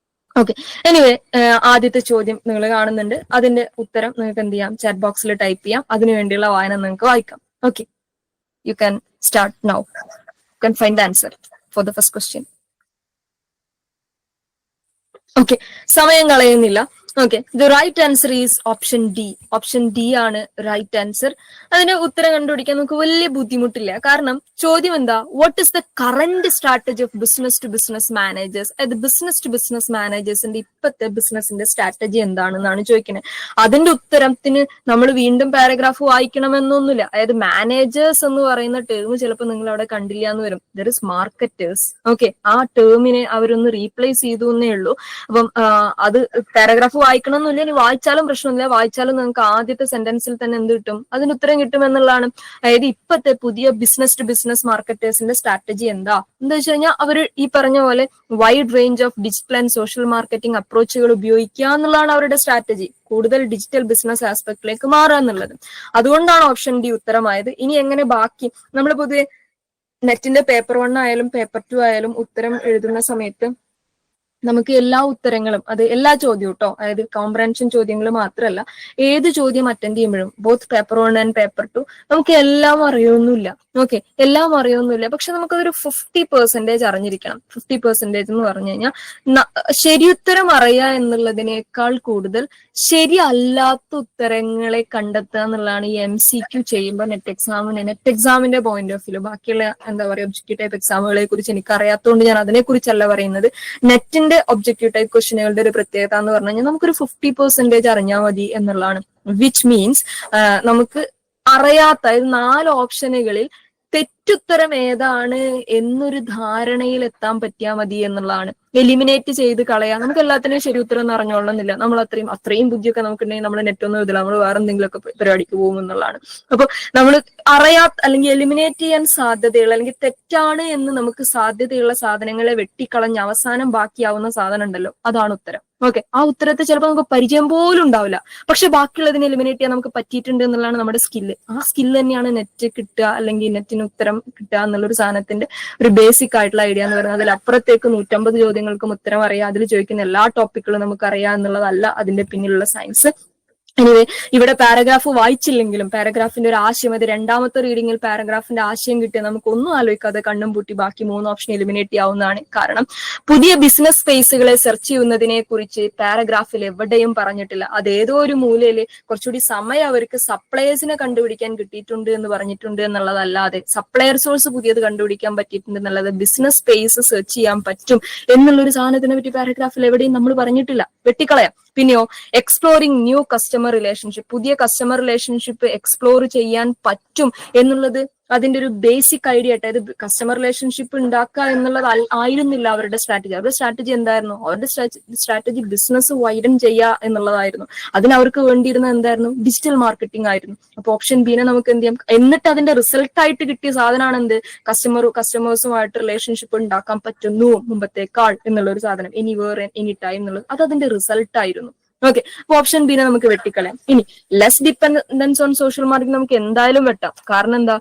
ഓക്കെ, എനിവേ ആദ്യത്തെ ചോദ്യം നിങ്ങൾ കാണുന്നുണ്ട്. അതിന്റെ ഉത്തരം നിങ്ങൾക്ക് എന്ത് ചെയ്യാം, ചാറ്റ് ബോക്സിൽ ടൈപ്പ് ചെയ്യാം. അതിനു വേണ്ടിയുള്ള വായന നിങ്ങൾക്ക് വായിക്കാം. Okay, you can start now. You can find the answer for the first question. Okay, സമയം കളയുന്നില്ല. Okay, the right answer is option D. Option D ആണ് റൈറ്റ് ആൻസർ. അതിന്റെ ഉത്തരം കണ്ടുപിടിക്കാൻ നമുക്ക് വലിയ ബുദ്ധിമുട്ടില്ല. കാരണം ചോദ്യം എന്താ, what is the current strategy of business to business managers? അതായത് ബിസിനസ് ടു ബിസിനസ് മാനേജേഴ്സിന്റെ ഇപ്പോഴത്തെ ബിസിനസിന്റെ സ്ട്രാറ്റജി എന്താണെന്നാണ് ചോദിക്കുന്നത്. അതിന്റെ ഉത്തരത്തിന് നമ്മൾ വീണ്ടും പാരഗ്രാഫ് വായിക്കണമെന്നൊന്നുമില്ല. അതായത് മാനേജേഴ്സ് എന്ന് പറയുന്ന ടേം ചിലപ്പോൾ നിങ്ങൾ അവിടെ കണ്ടില്ല എന്ന് വരും. There is marketers. ഓക്കെ, ആ ടേമിനെ അവരൊന്ന് റീപ്ലേസ് ചെയ്തു എന്നേ ഉള്ളൂ. അപ്പം അത് പാരഗ്രാഫ് വായിക്കണമെന്നില്ല, ഇനി വായിച്ചാലും പ്രശ്നമില്ല. വായിച്ചാലും നിങ്ങൾക്ക് ആദ്യത്തെ സെന്റൻസിൽ തന്നെ എന്ത് കിട്ടും, അതിന് ഉത്തരം കിട്ടും എന്നുള്ളതാണ്. അതായത് ഇപ്പോഴത്തെ പുതിയ ബിസിനസ് ടു ബിസിനസ് മാർക്കറ്റേഴ്സിന്റെ സ്ട്രാറ്റജി എന്താ വെച്ച് കഴിഞ്ഞാൽ അവർ ഈ പറഞ്ഞ പോലെ wide range of digital and social marketing അപ്രോച്ചുകൾ ഉപയോഗിക്കുക എന്നുള്ളതാണ് അവരുടെ സ്ട്രാറ്റജി. കൂടുതൽ ഡിജിറ്റൽ ബിസിനസ് ആസ്പെക്ടിലേക്ക് മാറുക എന്നുള്ളത്. അതുകൊണ്ടാണ് ഓപ്ഷൻ ഡി ഉത്തരമായത്. ഇനി എങ്ങനെ ബാക്കി നമ്മൾ പൊതുവെ നെറ്റിന്റെ പേപ്പർ 1 ആയാലും പേപ്പർ 2 ആയാലും ഉത്തരം എഴുതുന്ന സമയത്ത് നമുക്ക് എല്ലാ ഉത്തരങ്ങളും, അത് എല്ലാ ചോദ്യവും കേട്ടോ, അതായത് കോംപ്രഹെൻഷൻ ചോദ്യങ്ങൾ മാത്രമല്ല, ഏത് ചോദ്യം അറ്റൻഡ് ചെയ്യുമ്പോഴും ബോത്ത് പേപ്പർ 1 ആൻഡ് പേപ്പർ 2 നമുക്ക് എല്ലാം അറിയൊന്നുമില്ല. ഓക്കെ, എല്ലാം അറിയൊന്നുമില്ല, പക്ഷെ നമുക്കതൊരു 50% അറിഞ്ഞിരിക്കണം. 50% എന്ന് പറഞ്ഞു കഴിഞ്ഞാൽ ശരിയുത്തരം അറിയുക എന്നുള്ളതിനേക്കാൾ കൂടുതൽ ശരിയല്ലാത്ത ഉത്തരങ്ങളെ കണ്ടെത്തുക എന്നുള്ളതാണ് ഈ MCQ ചെയ്യുമ്പോൾ നെറ്റ് എക്സാമിന്റെ പോയിന്റ് ഓഫ് വ്യൂ. ബാക്കിയുള്ള എന്താ പറയുക ഒബ്ജക്റ്റീവ് ടൈപ്പ് എക്സാമുകളെ കുറിച്ച് എനിക്ക് അറിയാത്തതുകൊണ്ട് ഞാൻ അതിനെ കുറിച്ചല്ല പറയുന്നത്. നെറ്റിന്റെ ഒബ്ജക്റ്റീവ് ടൈപ്പ് ക്വസ്റ്റ്യനുകളുടെ ഒരു പ്രത്യേകത എന്ന് പറഞ്ഞു കഴിഞ്ഞാൽ നമുക്കൊരു 50% അറിഞ്ഞാൽ മതി എന്നുള്ളതാണ്. വിച്ച് മീൻസ് നമുക്ക് അറിയാത്ത 4 ഓപ്ഷനുകളിൽ തെറ്റുത്തരം ഏതാണ് എന്നൊരു ധാരണയിൽ എത്താൻ പറ്റിയാൽ മതി എന്നുള്ളതാണ്. എലിമിനേറ്റ് ചെയ്ത് കളയാം. നമുക്ക് എല്ലാത്തിനും ശരി ഉത്തരം എന്ന് അറിഞ്ഞോളണമെന്നില്ല. നമ്മൾ അത്രയും ബുദ്ധിയൊക്കെ നമുക്കുണ്ടെങ്കിൽ നമ്മൾ നെറ്റൊന്നും എഴുതില്ല, നമ്മൾ വേറെ എന്തെങ്കിലുമൊക്കെ പരിപാടിക്ക് പോകും എന്നുള്ളതാണ്. അപ്പൊ നമ്മൾ അല്ലെങ്കിൽ എലിമിനേറ്റ് ചെയ്യാൻ സാധ്യതയുള്ള അല്ലെങ്കിൽ തെറ്റാണ് എന്ന് നമുക്ക് സാധ്യതയുള്ള സാധനങ്ങളെ വെട്ടിക്കളഞ്ഞ് അവസാനം ബാക്കിയാവുന്ന സാധനം ഉണ്ടല്ലോ, അതാണ് ഉത്തരം. ഓക്കെ, ആ ഉത്തരത്തെ ചിലപ്പോൾ നമുക്ക് പരിചയം പോലും ഉണ്ടാവില്ല, പക്ഷെ ബാക്കിയുള്ളതിനെ എലിമിനേറ്റ് ചെയ്യാൻ നമുക്ക് പറ്റിയിട്ടുണ്ട് എന്നുള്ളതാണ് നമ്മുടെ സ്കില്ല്. ആ സ്കില്ല് തന്നെയാണ് നെറ്റ് കിട്ടുക അല്ലെങ്കിൽ നെറ്റിന് ഉത്തരം കിട്ടുക എന്നുള്ളൊരു സാധനത്തിന്റെ ഒരു ബേസിക് ആയിട്ടുള്ള ഐഡിയ എന്ന് പറയുന്നത്. അതിലപ്പുറത്തേക്ക് 150 ചോദ്യങ്ങൾക്കും ഉത്തരം അറിയാം, അതിൽ ചോദിക്കുന്ന എല്ലാ ടോപ്പിക്കുകളും നമുക്ക് അറിയാം എന്നുള്ളതല്ല അതിന്റെ പിന്നിലുള്ള സയൻസ്. എനിവേ, ഇവിടെ പാരഗ്രാഫ് വായിച്ചില്ലെങ്കിലും പാരഗ്രാഫിന്റെ ഒരു ആശയം, അത് രണ്ടാമത്തെ റീഡിങ്ങിൽ പാരഗ്രാഫിന്റെ ആശയം കിട്ടിയാൽ നമുക്ക് ഒന്നും ആലോചിക്കാതെ കണ്ണും പൂട്ടി ബാക്കി 3 ഓപ്ഷൻ എലിമിനേറ്റ് ചെയ്യാവുന്നതാണ്. കാരണം പുതിയ ബിസിനസ് സ്പേസുകളെ സെർച്ച് ചെയ്യുന്നതിനെ കുറിച്ച് പാരഗ്രാഫിൽ എവിടെയും പറഞ്ഞിട്ടില്ല. അതേതോ ഒരു മൂലയില് കുറച്ചുകൂടി സമയം അവർക്ക് സപ്ലയേഴ്സിനെ കണ്ടുപിടിക്കാൻ കിട്ടിയിട്ടുണ്ട് എന്ന് പറഞ്ഞിട്ടുണ്ട് എന്നുള്ളതല്ലാതെ, സപ്ലയർ സോഴ്സ് പുതിയത് കണ്ടുപിടിക്കാൻ പറ്റിയിട്ടുണ്ട് എന്നുള്ളത്, ബിസിനസ് സ്പേസ് സെർച്ച് ചെയ്യാൻ പറ്റും എന്നുള്ളൊരു സാധനത്തിനെ പറ്റി പാരഗ്രാഫിൽ എവിടെയും നമ്മൾ പറഞ്ഞിട്ടില്ല. വെട്ടിക്കളയാം. പിന്നെയോ എക്സ്പ്ലോറിംഗ് ന്യൂ കസ്റ്റമർ റിലേഷൻഷിപ്പ്, പുതിയ കസ്റ്റമർ റിലേഷൻഷിപ്പ് എക്സ്പ്ലോർ ചെയ്യാൻ പറ്റും എന്നുള്ളത് അതിന്റെ ഒരു ബേസിക് ഐഡിയ ആയിട്ട്, അതായത് കസ്റ്റമർ റിലേഷൻഷിപ്പ് ഉണ്ടാക്കുക എന്നുള്ളത് ആയിരുന്നില്ല അവരുടെ സ്ട്രാറ്റജി. അവരുടെ സ്ട്രാറ്റജി എന്തായിരുന്നു? അവരുടെ സ്ട്രാറ്റജി ബിസിനസ് വൈഡൻ ചെയ്യുക എന്നുള്ളതായിരുന്നു. അതിന് അവർക്ക് വേണ്ടിയിരുന്നത് എന്തായിരുന്നു? ഡിജിറ്റൽ മാർക്കറ്റിംഗ് ആയിരുന്നു. അപ്പൊ ഓപ്ഷൻ ബിനെ നമുക്ക് എന്ത് ചെയ്യാം? എന്നിട്ട് അതിന്റെ റിസൾട്ട് ആയിട്ട് കിട്ടിയ സാധനമാണ് എന്ത്? കസ്റ്റമേഴ്സുമായിട്ട് റിലേഷൻഷിപ്പ് ഉണ്ടാക്കാൻ പറ്റുന്നു മുമ്പത്തേക്കാൾ എന്നുള്ള ഒരു സാധനം, എനിവേർ എനി ടൈം എന്നുള്ളത്, അത് അതിന്റെ റിസൾട്ട് ആയിരുന്നു. ഓക്കെ, അപ്പൊ ഓപ്ഷൻ ബിനെ നമുക്ക് വെട്ടിക്കളയാം. ഇനി less dependence on social marketing നമുക്ക് എന്തായാലും വെട്ടാം. കാരണം എന്താ?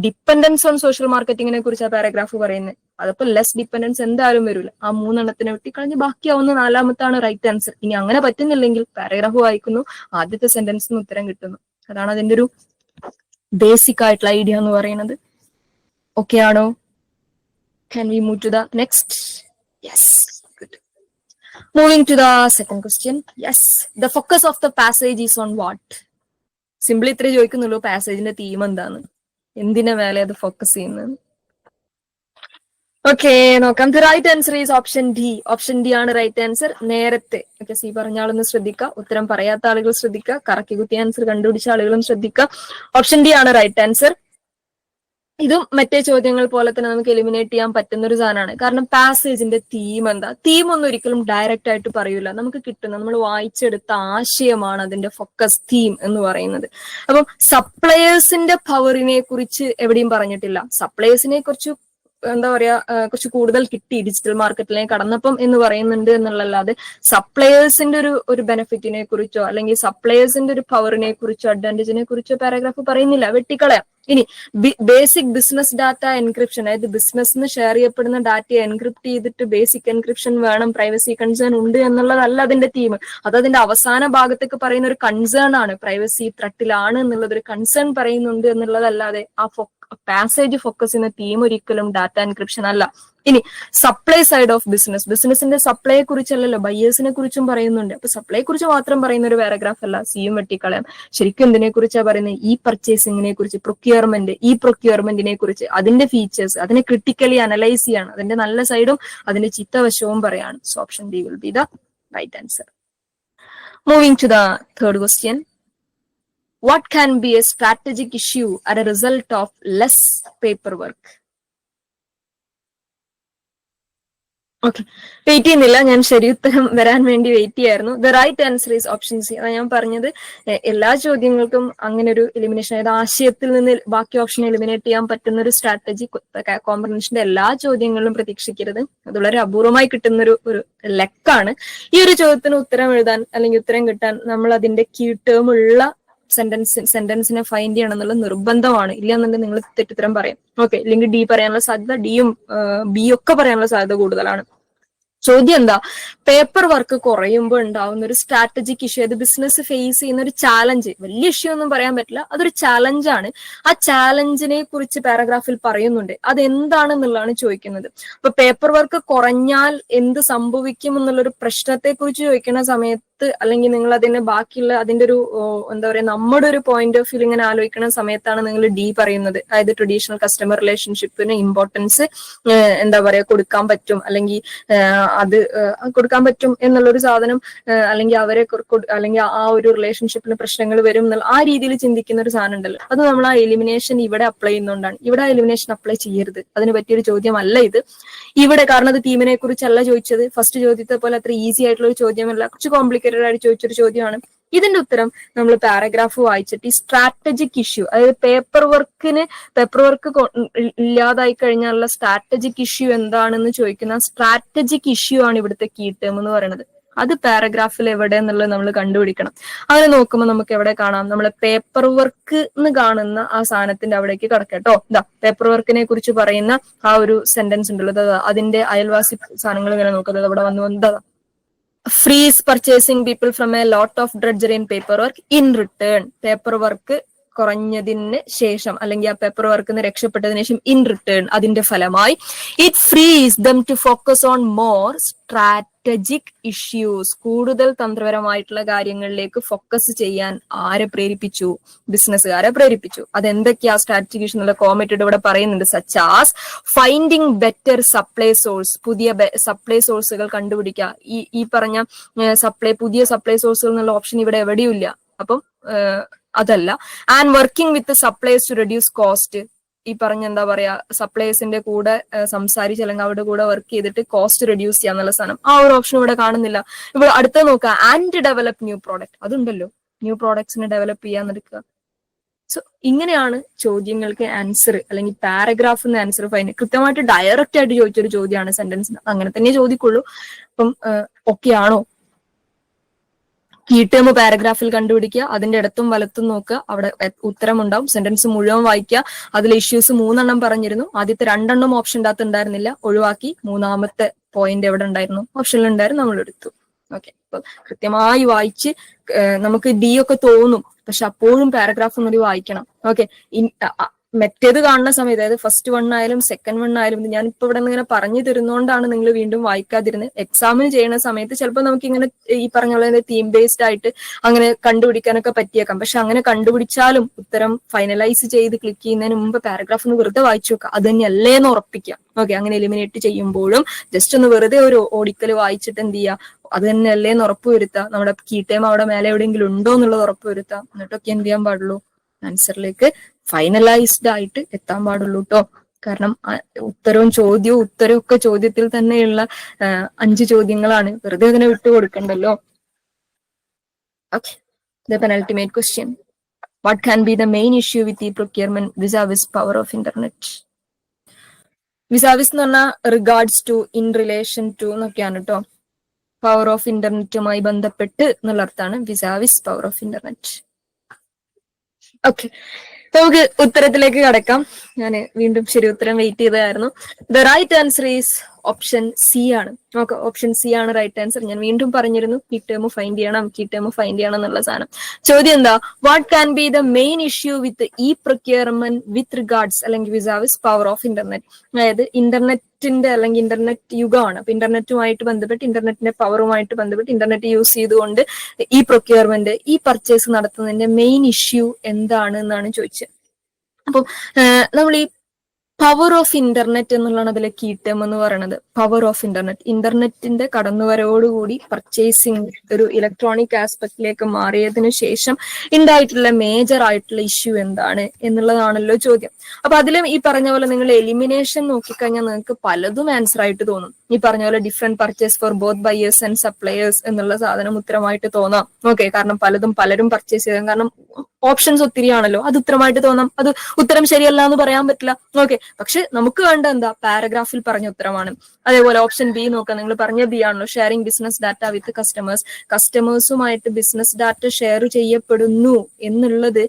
ഡിപ്പെൻഡൻസ് ഓൺ സോഷ്യൽ മാർക്കറ്റിങ്ങിനെ കുറിച്ച് ആ പാരഗ്രാഫ് പറയുന്നത്. അതപ്പോ ലെസ് ഡിപ്പെൻഡൻസ് എന്തായാലും വരില്ല. ആ 3 എണ്ണത്തിനെ വെട്ടിക്കളഞ്ഞ് ബാക്കിയാവുന്ന 4ാമത്താണ് റൈറ്റ് ആൻസർ. ഇനി അങ്ങനെ പറ്റുന്നില്ലെങ്കിൽ പാരഗ്രാഫ് വായിക്കുന്നു, ആദ്യത്തെ സെന്റൻസിന് ഉത്തരം കിട്ടുന്നു. അതാണ് അതിന്റെ ഒരു ബേസിക് ആയിട്ടുള്ള ഐഡിയ എന്ന് പറയുന്നത്. ഓക്കെ ആണോ? Can we move to the next? Yes. Good. Moving to the second question. Yes. The focus of the passage is on what? Simply ഇത്രേ ചോദിക്കുന്നുള്ളൂ, പാസേജിന്റെ തീം എന്താണ്, എന്തിനെ മേലെ അത് ഫോക്കസ് ചെയ്യുന്നത്. ഓക്കെ, നോക്കാം. The right answer is option D. Option D ആണ് right answer. നേരത്തെ okay, C പറഞ്ഞ ആളൊന്ന് ശ്രദ്ധിക്കുക, ഉത്തരം പറയാത്ത ആളുകൾ ശ്രദ്ധിക്കുക, കറക്കി കുത്തി ആൻസർ കണ്ടുപിടിച്ച ആളുകളും ശ്രദ്ധിക്കുക. ഓപ്ഷൻ ഡി ആണ് റൈറ്റ് ആൻസർ. ഇതും മറ്റേ ചോദ്യങ്ങൾ പോലെ തന്നെ നമുക്ക് എലിമിനേറ്റ് ചെയ്യാൻ പറ്റുന്ന ഒരു സാധനമാണ്. കാരണം പാസേജിന്റെ തീം എന്താ? തീം ഒന്നും ഒരിക്കലും ഡയറക്റ്റ് ആയിട്ട് പറയൂല, നമുക്ക് കിട്ടുന്ന നമ്മൾ വായിച്ചെടുത്ത ആശയമാണ് അതിന്റെ ഫോക്കസ് തീം എന്ന് പറയുന്നത്. അപ്പം സപ്ലയേഴ്സിന്റെ പവറിനെ കുറിച്ച് എവിടെയും പറഞ്ഞിട്ടില്ല. സപ്ലയേഴ്സിനെ കുറിച്ച് എന്താ പറയാ, കുറച്ച് കൂടുതൽ കിട്ടി ഡിജിറ്റൽ മാർക്കറ്റിലേക്ക് കടന്നപ്പം എന്ന് പറയുന്നുണ്ട് എന്നുള്ളല്ലാതെ സപ്ലയേഴ്സിന്റെ ഒരു ബെനിഫിറ്റിനെ കുറിച്ചോ അല്ലെങ്കിൽ സപ്ലയേഴ്സിന്റെ ഒരു പവറിനെ കുറിച്ചോ അഡ്വാൻറ്റേജിനെ കുറിച്ചോ പാരഗ്രാഫ് പറയുന്നില്ല. വെട്ടിക്കളയാം. ഇനി ബേസിക് ബിസിനസ് ഡാറ്റ എൻക്രിപ്ഷൻ, അതായത് ബിസിനസ്സിന് ഷെയർ ചെയ്യപ്പെടുന്ന ഡാറ്റയെ എൻക്രിപ്റ്റ് ചെയ്തിട്ട് ബേസിക് എൻക്രിപ്ഷൻ വേണം, പ്രൈവസി കൺസേൺ ഉണ്ട് എന്നുള്ളതല്ല അതിന്റെ തീം. അത് അതിന്റെ അവസാന ഭാഗത്തേക്ക് പറയുന്ന ഒരു കൺസേൺ ആണ്, പ്രൈവസി ത്രെട്ടിലാണ് എന്നുള്ളത് ഒരു കൺസേൺ പറയുന്നുണ്ട് എന്നുള്ളതല്ലാതെ ആ പാസേജ് ഫോക്കസ് ചെയ്യുന്ന തീം ഒരിക്കലും ഡാറ്റ എൻക്രിപ്ഷൻ അല്ല. ഇനി സപ്ലൈ സൈഡ് ഓഫ് ബിസിനസിന്റെ സപ്ലൈയെ കുറിച്ചല്ലല്ലോ, ബയേഴ്സിനെ കുറിച്ചും പറയുന്നുണ്ട്. അപ്പൊ സപ്ലൈയെ കുറിച്ച് മാത്രം പറയുന്ന ഒരു പാരഗ്രാഫ് അല്ല. സിയും വെട്ടിക്കളയാം. ശരിക്കും എന്തിനെ കുറിച്ചാണ് പറയുന്നത്? ഈ പർച്ചേസിങ്ങിനെ കുറിച്ച്, പ്രൊക്യൂർമെന്റിനെ കുറിച്ച്, അതിന്റെ ഫീച്ചേഴ്സ്, അതിനെ ക്രിട്ടിക്കലി അനലൈസ് ചെയ്യാണ്, അതിന്റെ നല്ല സൈഡും അതിന്റെ ചീത്തവശവും പറയാണ്. So option D will be the right answer. Moving to the third question. What can be a strategic issue as a result of less paperwork? Okay, wait ചെയ്യുന്നില്ല, ഞാൻ ശരി ഉത്തരം വരാൻ വേണ്ടി വെയിറ്റ് ചെയ്യായിരുന്നു. The right answer is option C. അതാ ഞാൻ പറഞ്ഞത്, എല്ലാ ചോദ്യങ്ങൾക്കും അങ്ങനെ ഒരു എലിമിനേഷൻ, അതായത് ആശയത്തിൽ നിന്ന് ബാക്കി ഓപ്ഷൻ എലിമിനേറ്റ് ചെയ്യാൻ പറ്റുന്ന ഒരു സ്ട്രാറ്റജി കോമ്പ്രഹെൻഷന്റെ എല്ലാ ചോദ്യങ്ങളിലും പ്രതീക്ഷിക്കരുത്. അത് വളരെ അപൂർവമായി കിട്ടുന്ന ഒരു ലെക്കാണ്. ഈ ഒരു ചോദ്യത്തിന് ഉത്തരം എഴുതാൻ അല്ലെങ്കിൽ ഉത്തരം കിട്ടാൻ നമ്മൾ അതിന്റെ കീ ടേം ഉള്ള സെന്റൻസിനെ ഫൈൻഡ് ചെയ്യണം എന്നുള്ള നിർബന്ധമാണ്. ഇല്ലാന്നുണ്ടെങ്കിൽ നിങ്ങൾ തെറ്റുത്തരം പറയും. ഓക്കെ, ഇല്ലെങ്കിൽ ഡി പറയാനുള്ള സാധ്യത, ഡിയും ബി ഒക്കെ പറയാനുള്ള സാധ്യത കൂടുതലാണ്. ചോദ്യം എന്താ, പേപ്പർ വർക്ക് കുറയുമ്പോൾ ഉണ്ടാവുന്ന ഒരു സ്ട്രാറ്റജിക് ഇഷ്യൂ, അത് ബിസിനസ് ഫേസ് ചെയ്യുന്ന ഒരു ചാലഞ്ച്, വലിയ ഇഷ്യൂ ഒന്നും പറയാൻ പറ്റില്ല, അതൊരു ചാലഞ്ചാണ്. ആ ചാലഞ്ചിനെ കുറിച്ച് പാരഗ്രാഫിൽ പറയുന്നുണ്ട്. അതെന്താണെന്നുള്ളതാണ് ചോദിക്കുന്നത്. അപ്പൊ പേപ്പർ വർക്ക് കുറഞ്ഞാൽ എന്ത് സംഭവിക്കും എന്നുള്ളൊരു പ്രശ്നത്തെ കുറിച്ച് ചോദിക്കുന്ന സമയത്ത്, അല്ലെങ്കിൽ നിങ്ങൾ അതിനെ ബാക്കിയുള്ള അതിന്റെ ഒരു എന്താ പറയാ, നമ്മുടെ ഒരു പോയിന്റ് ഓഫ് വ്യൂ ഇങ്ങനെ ആലോചിക്കുന്ന സമയത്താണ് നിങ്ങൾ ഡി പറയുന്നത്. അതായത് ട്രഡീഷണൽ കസ്റ്റമർ റിലേഷൻഷിപ്പിന് ഇമ്പോർട്ടൻസ് എന്താ പറയാ കൊടുക്കാൻ പറ്റും, അല്ലെങ്കിൽ അത് കൊടുക്കാൻ പറ്റും എന്നുള്ളൊരു സാധനം, അല്ലെങ്കിൽ അവരെ അല്ലെങ്കിൽ ആ ഒരു റിലേഷൻഷിപ്പിന് പ്രശ്നങ്ങൾ വരും എന്നുള്ള ആ രീതിയിൽ ചിന്തിക്കുന്ന ഒരു സാധനം ഉണ്ടല്ലോ, അത് നമ്മൾ ആ എലിമിനേഷൻ ഇവിടെ അപ്ലൈ ചെയ്യുന്നതുകൊണ്ടാണ്. ഇവിടെ ആ എലിമിനേഷൻ അപ്ലൈ ചെയ്യരുത്, അതിന് പറ്റിയൊരു ചോദ്യമല്ല ഇത് ഇവിടെ. കാരണം അത് ടീമിനെ കുറിച്ചല്ല ചോദിച്ചത്, ഫസ്റ്റ് ചോദ്യത്തെ പോലെ അത്ര ഈസി ആയിട്ടുള്ള ഒരു ചോദ്യമല്ല, കുറച്ച് കോംപ്ലിക്കേറ്റഡ് ആയിട്ട് ചോദിച്ചൊരു ചോദ്യമാണ്. ഇതിന്റെ ഉത്തരം നമ്മൾ പാരഗ്രാഫ് വായിച്ചിട്ട് ഈ സ്ട്രാറ്റജിക് ഇഷ്യൂ, അതായത് പേപ്പർ വർക്ക് ഇല്ലാതായി കഴിഞ്ഞാലുള്ള സ്ട്രാറ്റജിക് ഇഷ്യൂ എന്താണെന്ന് ചോദിക്കുന്ന സ്ട്രാറ്റജിക് ഇഷ്യൂ ആണ് ഇവിടുത്തെ കീ ടേം എന്ന് പറയുന്നത്. അത് പാരഗ്രാഫിൽ എവിടെ എന്നുള്ളത് നമ്മൾ കണ്ടുപിടിക്കണം. അങ്ങനെ നോക്കുമ്പോൾ നമുക്ക് എവിടെ കാണാം, നമ്മൾ പേപ്പർ വർക്ക് എന്ന് കാണുന്ന ആ സാധനത്തിന്റെ അവിടേക്ക് കടക്കാം കേട്ടോ. ഇതാ പേപ്പർ വർക്കിനെ കുറിച്ച് പറയുന്ന ആ ഒരു സെന്റൻസ് ഉണ്ടല്ലോ, അതിന്റെ അയൽവാസി സാധനങ്ങൾ ഇങ്ങനെ നോക്കുന്നത് അവിടെ വന്നു. Frees purchasing people from a lot of drudgery in paper work in return. Paper work കുറഞ്ഞതിന് ശേഷം, അല്ലെങ്കിൽ ആ പേപ്പർ വർക്കിന് രക്ഷപ്പെട്ടതിന് ശേഷം, ഇൻ റിട്ടേൺ അതിന്റെ ഫലമായി, it frees them to focus on more strategic issues. കൂടുതൽ തന്ത്രപരമായിട്ടുള്ള കാര്യങ്ങളിലേക്ക് ഫോക്കസ് ചെയ്യാൻ ആരെ പ്രേരിപ്പിച്ചു? ബിസിനസ്സുകാരെ പ്രേരിപ്പിച്ചു. അതെന്തൊക്കെയാ സ്ട്രാറ്റജിക് ഇഷ്യൂ എന്നുള്ള കോമന്റ് ഇവിടെ പറയുന്നുണ്ട്. Such as finding better supply source, പുതിയ സപ്ലൈ സോഴ്സുകൾ കണ്ടുപിടിക്കുക. ഈ പറഞ്ഞ പുതിയ സപ്ലൈ സോഴ്സുകൾ എന്നുള്ള ഓപ്ഷൻ ഇവിടെ എവിടെയും ഇല്ല. അപ്പം അതല്ല. And working with supplies to reduce cost. ഈ പറഞ്ഞ എന്താ പറയാ, സപ്ലൈസിന്റെ കൂടെ സംസാരിച്ച് അല്ലെങ്കിൽ അവരുടെ കൂടെ വർക്ക് ചെയ്തിട്ട് കോസ്റ്റ് റെഡ്യൂസ് ചെയ്യാന്നുള്ള സാധനം, ആ ഒരു ഓപ്ഷൻ ഇവിടെ കാണുന്നില്ല. ഇവിടെ അടുത്ത നോക്കുക, ആൻഡ് ഡെവലപ്പ് ന്യൂ പ്രോഡക്റ്റ്, അതുണ്ടല്ലോ, ന്യൂ പ്രോഡക്ട്സിനെ ഡെവലപ്പ് ചെയ്യാന്നെടുക്കുക. സോ ഇങ്ങനെയാണ് ചോദ്യങ്ങൾക്ക് ആൻസർ, അല്ലെങ്കിൽ പാരഗ്രാഫിന് ആൻസർ ഫൈൻ. കൃത്യമായിട്ട് ഡയറക്റ്റ് ആയിട്ട് ചോദിച്ചൊരു ചോദ്യമാണ് സെന്റൻസിന്, അങ്ങനെ തന്നെ ചോദിക്കുള്ളൂ. അപ്പം ഓക്കെ ആണോ? കീ ടേം പാരഗ്രാഫിൽ കണ്ടുപിടിക്കുക, അതിന്റെ ഇടത്തും വലത്തും നോക്കുക, അവിടെ ഉത്തരം ഉണ്ടാവും. സെന്റൻസ് മുഴുവൻ വായിക്കുക. അതിൽ ഇഷ്യൂസ് 3 പറഞ്ഞിരുന്നു. ആദ്യത്തെ 2 ഓപ്ഷൻ്റെ അകത്ത് ഉണ്ടായിരുന്നില്ല, ഒഴിവാക്കി. 3ാമത്തെ പോയിന്റ് എവിടെ ഉണ്ടായിരുന്നു? ഓപ്ഷനിൽ ഉണ്ടായിരുന്നു, നമ്മൾ എടുത്തു. ഓക്കെ, അപ്പൊ കൃത്യമായി വായിച്ച് നമുക്ക് ഡി ഒക്കെ തോന്നും, പക്ഷെ അപ്പോഴും പാരഗ്രാഫ് ഒന്നുകൂടി വായിക്കണം. ഓക്കെ, മറ്റേത് കാണുന്ന സമയത്ത്, അതായത് ഫസ്റ്റ് 1 ആയാലും സെക്കൻഡ് 1 ആയാലും, ഞാനിപ്പോ ഇവിടെ ഇങ്ങനെ പറഞ്ഞു തരുന്നോണ്ടാണ് നിങ്ങൾ വീണ്ടും വായിക്കാതിരുന്നത്. എക്സാമിന് ചെയ്യുന്ന സമയത്ത് ചിലപ്പോൾ നമുക്ക് ഇങ്ങനെ ഈ പറഞ്ഞ പോലെ തീം ബേസ്ഡ് ആയിട്ട് അങ്ങനെ കണ്ടുപിടിക്കാനൊക്കെ പറ്റിയേക്കാം. പക്ഷെ അങ്ങനെ കണ്ടുപിടിച്ചാലും ഉത്തരം ഫൈനലൈസ് ചെയ്ത് ക്ലിക്ക് ചെയ്യുന്നതിന് മുമ്പ് പാരഗ്രാഫ് ഒന്ന് വെറുതെ വായിച്ചു നോക്കുക, അത് തന്നെയല്ലേ എന്ന് ഉറപ്പിക്കാം. ഓക്കെ, അങ്ങനെ എലിമിനേറ്റ് ചെയ്യുമ്പോഴും ജസ്റ്റ് ഒന്ന് വെറുതെ ഒരു ഓടിക്കൽ വായിച്ചിട്ട് എന്ത് ചെയ്യുക, അത് തന്നെയല്ലേ എന്ന് ഉറപ്പുവരുത്തുക. നമ്മുടെ കീ ടൈം അവിടെ മേലെ എവിടെയെങ്കിലും ഉണ്ടോ എന്നുള്ളത് ഉറപ്പുവരുത്താം. എന്നിട്ടൊക്കെ എന്ത് ചെയ്യാൻ പാടുള്ളൂ, ആൻസറിലേക്ക് ഫൈനലൈസ്ഡ് ആയിട്ട് എത്താൻ പാടുള്ളൂ കേട്ടോ. കാരണം ഉത്തരവും ഒക്കെ ചോദ്യത്തിൽ തന്നെയുള്ള 5 ചോദ്യങ്ങളാണ്, വെറുതെ അതിനെ വിട്ടുകൊടുക്കണ്ടല്ലോ. Okay, the penultimate question. What can be the main issue with e-procurement vis-a-vis power of internet? vis-a-vis എന്ന് പറഞ്ഞാൽ regards to, in relation to എന്നൊക്കെയാണ് കേട്ടോ. പവർ ഓഫ് ഇന്റർനെറ്റുമായി ബന്ധപ്പെട്ട് എന്നുള്ള അർത്ഥമാണ് vis-a-vis power of internet. Okay, നമുക്ക് ഉത്തരത്തിലേക്ക് കടക്കാം. ഞാൻ വീണ്ടും ശരി ഉത്തരം വെയിറ്റ് ചെയ്തതായിരുന്നു. The right answer is option C ആണ്. ഓക്കെ, ഓപ്ഷൻ സി ആണ് റൈറ്റ് ആൻസർ. ഞാൻ വീണ്ടും പറഞ്ഞിരുന്നു കീ ടേം ഫൈൻഡ് ചെയ്യണം എന്നുള്ള സാധനം. ചോദ്യം എന്താ, what can be the main issue with E procurement with regards, അല്ലെങ്കിൽ വിസ് പവർ ഓഫ് ഇന്റർനെറ്റ്. അതായത് ഇന്റർനെറ്റിന്റെ അല്ലെങ്കിൽ ഇന്റർനെറ്റ് യുഗമാണ്. അപ്പൊ ഇന്റർനെറ്റുമായിട്ട് ബന്ധപ്പെട്ട്, ഇന്റർനെറ്റിന്റെ പവറുമായിട്ട് ബന്ധപ്പെട്ട്, ഇന്റർനെറ്റ് യൂസ് ചെയ്തുകൊണ്ട് ഈ പ്രൊക്യൂർമെന്റ്, ഈ പർച്ചേസ് നടത്തുന്നതിന്റെ മെയിൻ ഇഷ്യൂ എന്താണ് എന്നാണ് ചോദിച്ചത്. അപ്പം നമ്മൾ ഈ പവർ ഓഫ് ഇന്റർനെറ്റ് എന്നുള്ളതാണ് അതിലെ കീ ടേം എന്ന് പറയുന്നത്. പവർ ഓഫ് ഇന്റർനെറ്റിന്റെ കടന്നുവരവോടുകൂടി പർച്ചേസിങ് ഒരു ഇലക്ട്രോണിക് ആസ്പെക്റ്റിലേക്ക് മാറിയതിനു ശേഷം ഉണ്ടായിട്ടുള്ള മേജർ ആയിട്ടുള്ള ഇഷ്യൂ എന്താണ് എന്നുള്ളതാണല്ലോ ചോദ്യം. അപ്പൊ അതിലും ഈ പറഞ്ഞ പോലെ നിങ്ങൾ എലിമിനേഷൻ നോക്കിക്കഴിഞ്ഞാൽ നിങ്ങൾക്ക് പലതും ആൻസർ ആയിട്ട് തോന്നും. ഈ പറഞ്ഞ പോലെ different purchase for both buyers and suppliers എന്നുള്ള സാധനം ഉത്തരമായിട്ട് തോന്നാം. ഓക്കെ, കാരണം പലരും പർച്ചേസ് ചെയ്യാം. കാരണം ഓപ്ഷൻസ് ഒത്തിരിയാണല്ലോ, അത് ഉത്തരമായിട്ട് തോന്നാം. അത് ഉത്തരം ശരിയല്ല എന്ന് പറയാൻ പറ്റില്ല. ഓക്കെ, പക്ഷെ നമുക്ക് വേണ്ട എന്താ, പാരഗ്രാഫിൽ പറഞ്ഞ ഉത്തരമാണ്. അതേപോലെ ഓപ്ഷൻ ബി നോക്കാം, നിങ്ങൾ പറഞ്ഞ ബി ആണല്ലോ, ഷെയറിംഗ് ബിസിനസ് ഡാറ്റ വിത്ത് കസ്റ്റമേഴ്സുമായിട്ട് ബിസിനസ് ഡാറ്റ ഷെയർ ചെയ്യപ്പെടുന്നു എന്നുള്ളത്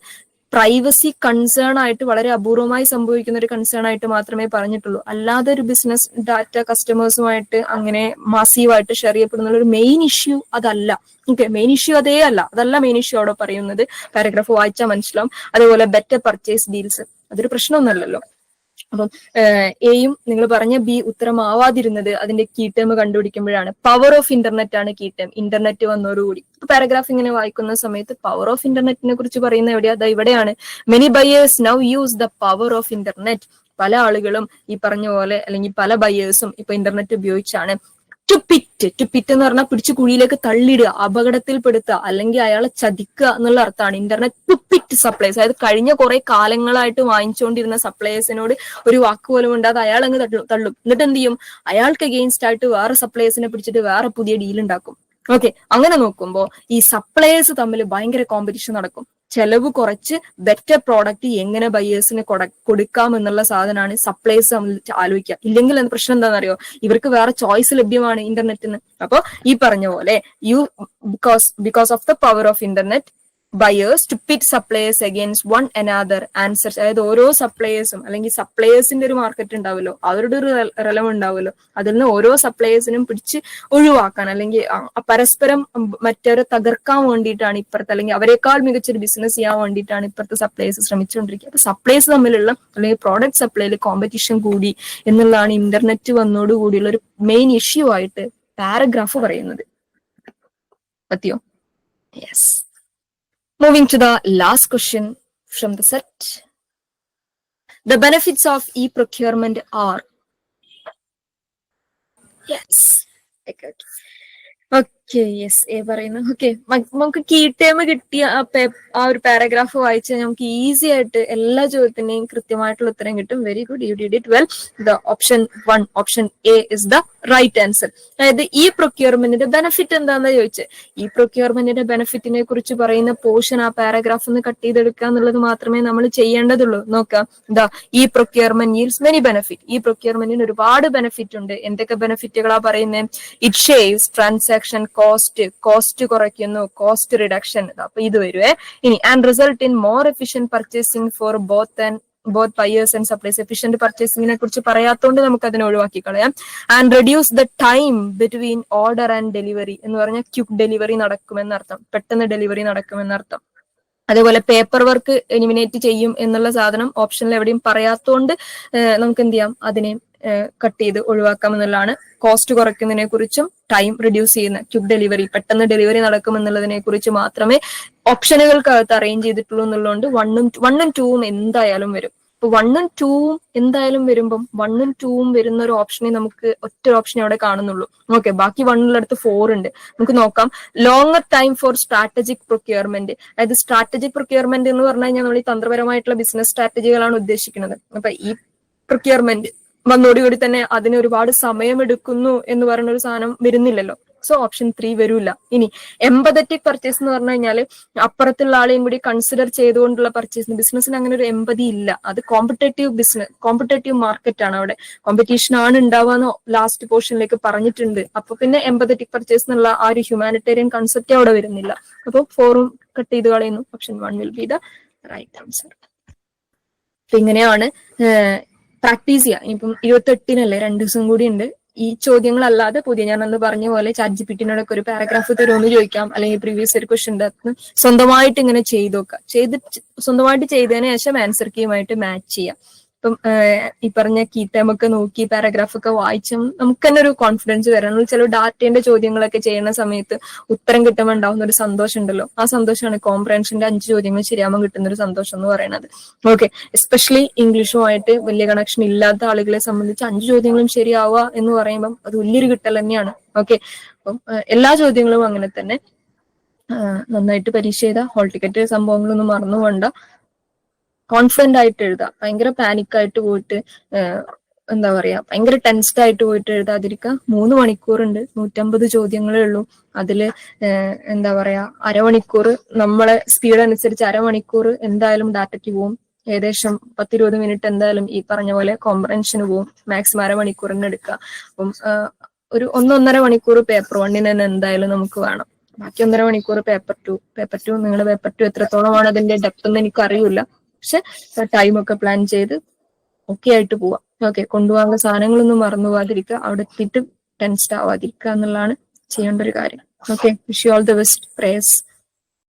പ്രൈവസി കൺസേൺ ആയിട്ട് വളരെ അപൂർവമായി സംഭവിക്കുന്ന ഒരു കൺസേൺ ആയിട്ട് മാത്രമേ പറഞ്ഞിട്ടുള്ളൂ. അല്ലാതെ ഒരു ബിസിനസ് ഡാറ്റ കസ്റ്റമേഴ്സുമായിട്ട് അങ്ങനെ മാസീവായിട്ട് ഷെയർ ചെയ്യപ്പെടുന്ന ഒരു മെയിൻ ഇഷ്യൂ അതല്ല. ഓക്കെ, മെയിൻ ഇഷ്യൂ അതല്ല മെയിൻ ഇഷ്യൂ അവിടെ പറയുന്നത്. പാരഗ്രാഫ് വായിച്ചാൽ മനസ്സിലാവും. അതുപോലെ ബെറ്റർ പർച്ചേസ് ഡീൽസ്, അതൊരു പ്രശ്നമൊന്നുമല്ലല്ലോ. അപ്പം എയും നിങ്ങൾ പറഞ്ഞ ബി ഉത്തരമാവാതിരുന്നത് അതിന്റെ കീ ടേം കണ്ടുപിടിക്കുമ്പോഴാണ്. പവർ ഓഫ് ഇന്റർനെറ്റ് ആണ് കീ ടേം. ഇന്റർനെറ്റ് വന്നതോടുകൂടി പാരഗ്രാഫ് ഇങ്ങനെ വായിക്കുന്ന സമയത്ത് പവർ ഓഫ് ഇന്റർനെറ്റിനെ കുറിച്ച് പറയുന്ന എവിടെയാ? ഇവിടെയാണ്. Many buyers now use the power of internet. പല ആളുകളും ഈ പറഞ്ഞ പോലെ, അല്ലെങ്കിൽ പല ബയേഴ്സും ഇപ്പൊ ഇന്റർനെറ്റ് ഉപയോഗിച്ചാണ് ടു പിറ്റ് എന്ന് പറഞ്ഞാൽ പിടിച്ച് കുഴിയിലേക്ക് തള്ളിയിടുക, അപകടത്തിൽപ്പെടുത്തുക, അല്ലെങ്കിൽ അയാളെ ചതിക്കുക എന്നുള്ള അർത്ഥമാണ്. ഇന്റർനെറ്റ് ടു പിറ്റ് സപ്ലൈസ്, അതായത് കഴിഞ്ഞ കുറെ കാലങ്ങളായിട്ട് വാങ്ങിച്ചുകൊണ്ടിരുന്ന സപ്ലൈസിനോട് ഒരു വാക്ക് പോലും ഉണ്ടാകാതെ അയാൾ അങ്ങ് തള്ളും. എന്നിട്ട് എന്ത് ചെയ്യും? അയാൾക്ക് അഗെയിൻസ്റ്റ് ആയിട്ട് വേറെ സപ്ലൈസിനെ പിടിച്ചിട്ട് വേറെ പുതിയ ഡീൽ ഉണ്ടാക്കും. ഓക്കെ, അങ്ങനെ നോക്കുമ്പോൾ ഈ സപ്ലൈസ് തമ്മിൽ ഭയങ്കര കോമ്പറ്റീഷൻ നടക്കും. ചെലവ് കുറച്ച് ബെറ്റർ പ്രോഡക്റ്റ് എങ്ങനെ ബയേഴ്സിന് കൊടുക്കാം എന്നുള്ള സാധനമാണ് സപ്ലൈസ് തമ്മിൽ ആലോചിക്കുക. ഇല്ലെങ്കിൽ എന്ത് പ്രശ്നം എന്താണെന്നറിയോ? ഇവർക്ക് വേറെ ചോയ്സ് ലഭ്യമാണ് ഇന്റർനെറ്റിന്. അപ്പൊ ഈ പറഞ്ഞ പോലെ because of the power of internet buyers to pit suppliers against one another answer. അതായത് ഓരോ സപ്ലയേഴ്സും, അല്ലെങ്കിൽ സപ്ലയേഴ്സിന്റെ ഒരു മാർക്കറ്റ് ഉണ്ടാവുമല്ലോ, അവരുടെ ഒരു റെലവ് ഉണ്ടാവുമല്ലോ, അതിൽ നിന്ന് ഓരോ സപ്ലയേഴ്സിനും പിടിച്ച് ഒഴിവാക്കാൻ, അല്ലെങ്കിൽ പരസ്പരം മറ്റവരെ തകർക്കാൻ വേണ്ടിയിട്ടാണ് ഇപ്പുറത്ത്, അല്ലെങ്കിൽ അവരെക്കാൾ മികച്ചൊരു ബിസിനസ് ചെയ്യാൻ വേണ്ടിയിട്ടാണ് ഇപ്പുറത്തെ സപ്ലയേഴ്സ് ശ്രമിച്ചുകൊണ്ടിരിക്കുക. അപ്പൊ സപ്ലയേഴ്സ് തമ്മിലുള്ള, അല്ലെങ്കിൽ പ്രോഡക്റ്റ് സപ്ലൈയിൽ കോമ്പറ്റീഷൻ കൂടി എന്നുള്ളതാണ് ഇന്റർനെറ്റ് വന്നോടുകൂടിയുള്ള ഒരു മെയിൻ ഇഷ്യൂ ആയിട്ട് പാരഗ്രാഫ് പറയുന്നത്. പറ്റിയോ? Yes. Moving to the last question from the set. The benefits of e-procurement are. Yes. Okay, yes, പറയുന്നു. ഓക്കെ, നമുക്ക് കീ ടേം കിട്ടിയ ആ ഒരു പാരഗ്രാഫ് വായിച്ചാൽ നമുക്ക് ഈസി ആയിട്ട് എല്ലാ ചോദ്യത്തിന്റെയും കൃത്യമായിട്ടുള്ള ഉത്തരം കിട്ടും. Very good, you did it well. The option A is the right answer. അതായത് ഈ പ്രൊക്യൂർമെന്റിന്റെ ബെനിഫിറ്റ് എന്താണെന്ന് ചോദിച്ചത്. ഈ പ്രൊക്യൂർമെന്റിന്റെ ബെനിഫിറ്റിനെ കുറിച്ച് പറയുന്ന പോർഷൻ ആ പാരഗ്രാഫ് ഒന്ന് കട്ട് ചെയ്തെടുക്കുക എന്നുള്ളത് മാത്രമേ നമ്മൾ ചെയ്യേണ്ടതുള്ളൂ. നോക്കാം, എന്താ ഈ പ്രൊക്യൂർമെന്റ് yields മെനി ബെനിഫിറ്റ്. ഈ പ്രൊക്യൂർമെന്റിന് ഒരുപാട് ബെനിഫിറ്റ് ഉണ്ട്. എന്തൊക്കെ ബെനിഫിറ്റുകളാ പറയുന്നത്? ഇറ്റ് ഷേവ്സ് ട്രാൻസാക്ഷൻ കോസ്റ്റ് കുറയ്ക്കുന്നു, കോസ്റ്റ് റിഡക്ഷൻ. അപ്പൊ ഇത് വരുവേ. ഇനി and result in more efficient purchasing for both buyers and supplies. Efficient പർച്ചേസിംഗിനെ കുറിച്ച് പറയാത്തോണ്ട് നമുക്ക് അതിനെ ഒഴിവാക്കി കളയാം. And reduce the time between order and delivery എന്ന് പറഞ്ഞാൽ ക്വിക്ക് ഡെലിവറി നടക്കുമെന്നർത്ഥം, പെട്ടെന്ന് ഡെലിവറി നടക്കുമെന്നർത്ഥം. അതേപോലെ പേപ്പർ വർക്ക് എലിമിനേറ്റ് ചെയ്യും എന്നുള്ള സാധനം ഓപ്ഷനിൽ എവിടെയും പറയാത്തോണ്ട് നമുക്ക് എന്ത് ചെയ്യാം? അതിനെ കട്ട് ചെയ്ത് ഒഴിവാക്കാം എന്നുള്ളതാണ്. കോസ്റ്റ് കുറയ്ക്കുന്നതിനെ കുറിച്ചും ടൈം റിഡ്യൂസ് ചെയ്യുന്ന ക്വിക്ക് ഡെലിവറി, പെട്ടെന്ന് ഡെലിവറി നടക്കും എന്നുള്ളതിനെ കുറിച്ച് മാത്രമേ ഓപ്ഷനുകൾക്കകത്ത് അറേഞ്ച് ചെയ്തിട്ടുള്ളൂ എന്നുള്ളതുകൊണ്ട് 1 ഉം 2 ഉം എന്തായാലും വരും. അപ്പൊ 1 ഉം 2 ഉം എന്തായാലും വരുമ്പം 1 ഉം 2 ഉം വരുന്ന ഒരു ഓപ്ഷനെ നമുക്ക് ഒറ്റ ഓപ്ഷനെ അവിടെ കാണുന്നുള്ളൂ. ഓക്കെ, ബാക്കി 1 4 ഉണ്ട്. നമുക്ക് നോക്കാം. Longer time for strategic procurement. അതായത് സ്ട്രാറ്റജിക് പ്രൊക്യൂർമെന്റ് എന്ന് പറഞ്ഞു കഴിഞ്ഞാൽ നമ്മൾ ഈ തന്ത്രപരമായിട്ടുള്ള ബിസിനസ് സ്ട്രാറ്റജികളാണ് ഉദ്ദേശിക്കുന്നത്. അപ്പൊ ഈ പ്രൊക്യൂർമെന്റ് വന്നോടുകൂടി തന്നെ അതിന് ഒരുപാട് സമയമെടുക്കുന്നു എന്ന് പറയുന്ന ഒരു സാധനം വരുന്നില്ലല്ലോ. സോ ഓപ്ഷൻ 3 വരൂല. ഇനി എംപതറ്റിക് പർച്ചേസ് എന്ന് പറഞ്ഞു കഴിഞ്ഞാല് അപ്പുറത്തുള്ള ആളെയും കൂടി കൺസിഡർ ചെയ്തുകൊണ്ടുള്ള പർച്ചേസ്. ബിസിനസ്സിന് അങ്ങനെ ഒരു എമ്പതി ഇല്ല. അത് കോമ്പറ്റേറ്റീവ് മാർക്കറ്റ് ആണ്. അവിടെ കോമ്പറ്റീഷൻ ആണ് ഉണ്ടാവാന്ന് ലാസ്റ്റ് പോർഷനിലേക്ക് പറഞ്ഞിട്ടുണ്ട്. അപ്പൊ പിന്നെ എംപതറ്റിക് പർച്ചേസ് എന്നുള്ള ആ ഒരു ഹ്യൂമാനിറ്റേറിയൻ കൺസെപ്റ്റ് അവിടെ വരുന്നില്ല. അപ്പൊ 4 കട്ട് ചെയ്ത് കളയുന്നു. Option 1 will be the right answer. അപ്പൊ ഇങ്ങനെയാണ് പ്രാക്ടീസ് ചെയ്യുക. ഇനിയിപ്പം 28-നല്ലേ, 2 ദിവസം കൂടി ഉണ്ട്. ഈ ചോദ്യങ്ങളല്ലാതെ പുതിയ ഞാൻ അന്ന് പറഞ്ഞ പോലെ ChatGPT-നോടൊക്കെ ഒരു പാരഗ്രാഫ് തരുമെന്ന് ചോദിക്കാം, അല്ലെങ്കിൽ പ്രീവിയസ് ഒരു ക്വസ്റ്റ്യൻ സ്വന്തമായിട്ട് ഇങ്ങനെ ചെയ്ത് നോക്കുക. സ്വന്തമായിട്ട് ചെയ്തതിന് ശേഷം ആൻസർ കീയുമായിട്ട് മാച്ച് ചെയ്യാം. ഇപ്പം ഈ പറഞ്ഞ കീ ടേം ഒക്കെ നോക്കി പാരഗ്രാഫ് ഒക്കെ വായിച്ചും നമുക്ക് തന്നെ ഒരു കോൺഫിഡൻസ് വരണം. ചില ഡാറ്റേന്റെ ചോദ്യങ്ങളൊക്കെ ചെയ്യുന്ന സമയത്ത് ഉത്തരം കിട്ടുമ്പോൾ ഉണ്ടാവുന്ന ഒരു സന്തോഷം ഉണ്ടല്ലോ, ആ സന്തോഷമാണ് കോംപ്രഹെൻഷന്റെ 5 ചോദ്യങ്ങൾ ശരിയാകുമ്പോൾ കിട്ടുന്ന ഒരു സന്തോഷം എന്ന് പറയുന്നത്. ഓക്കെ, എസ്പെഷ്യലി ഇംഗ്ലീഷുമായിട്ട് വലിയ കണക്ഷൻ ഇല്ലാത്ത ആളുകളെ സംബന്ധിച്ച് 5 ചോദ്യങ്ങളും ശരിയാവുക എന്ന് പറയുമ്പോൾ അത് വലിയൊരു കിട്ടൽ തന്നെയാണ്. ഓക്കെ, അപ്പം എല്ലാ ചോദ്യങ്ങളും അങ്ങനെ തന്നെ നന്നായിട്ട് പരീക്ഷ ചെയ്ത ഹോൾ ടിക്കറ്റ് സംഭവങ്ങളൊന്നും മറന്നു പോകണ്ട. കോൺഫിഡന്റ് ആയിട്ട് എഴുതാം. ഭയങ്കര പാനിക്കായിട്ട് പോയിട്ട് എന്താ പറയാ, ഭയങ്കര ടെൻസ്ഡ് ആയിട്ട് പോയിട്ട് എഴുതാതിരിക്കുക. 3 മണിക്കൂറുണ്ട്, 150 ചോദ്യങ്ങളേ ഉള്ളൂ. അതില് എന്താ പറയാ, അരമണിക്കൂർ നമ്മളെ സ്പീഡ് അനുസരിച്ച് അരമണിക്കൂർ എന്തായാലും ഡാറ്റയ്ക്ക് പോവും. ഏകദേശം 10-20 മിനിറ്റ് എന്തായാലും ഈ പറഞ്ഞ പോലെ കോംപ്രഹെൻഷന് പോവും. മാക്സിമം അരമണിക്കൂറിന് എടുക്കുക. അപ്പം ഒരു 1-1.5 മണിക്കൂർ പേപ്പർ 1 തന്നെ എന്തായാലും നമുക്ക് വേണം. ബാക്കി 1.5 മണിക്കൂർ പേപ്പർ ടു നിങ്ങളുടെ പേപ്പർ ടു എത്രത്തോളമാണ് അതിന്റെ ഡെപ്ത് എന്ന് എനിക്ക് അറിയില്ല. പക്ഷെ ടൈം ഒക്കെ പ്ലാൻ ചെയ്ത് ഓക്കെ ആയിട്ട് പോവാം. ഓക്കെ, കൊണ്ടുപോകാനുള്ള സാധനങ്ങളൊന്നും മറന്നു പോകാതിരിക്കുക, അവിടെ എത്തിയിട്ട് ടെൻസ്ഡ് ആവാതിരിക്കുക എന്നുള്ളതാണ് ചെയ്യേണ്ട ഒരു കാര്യം. Okay, wish you all the best. Prayers.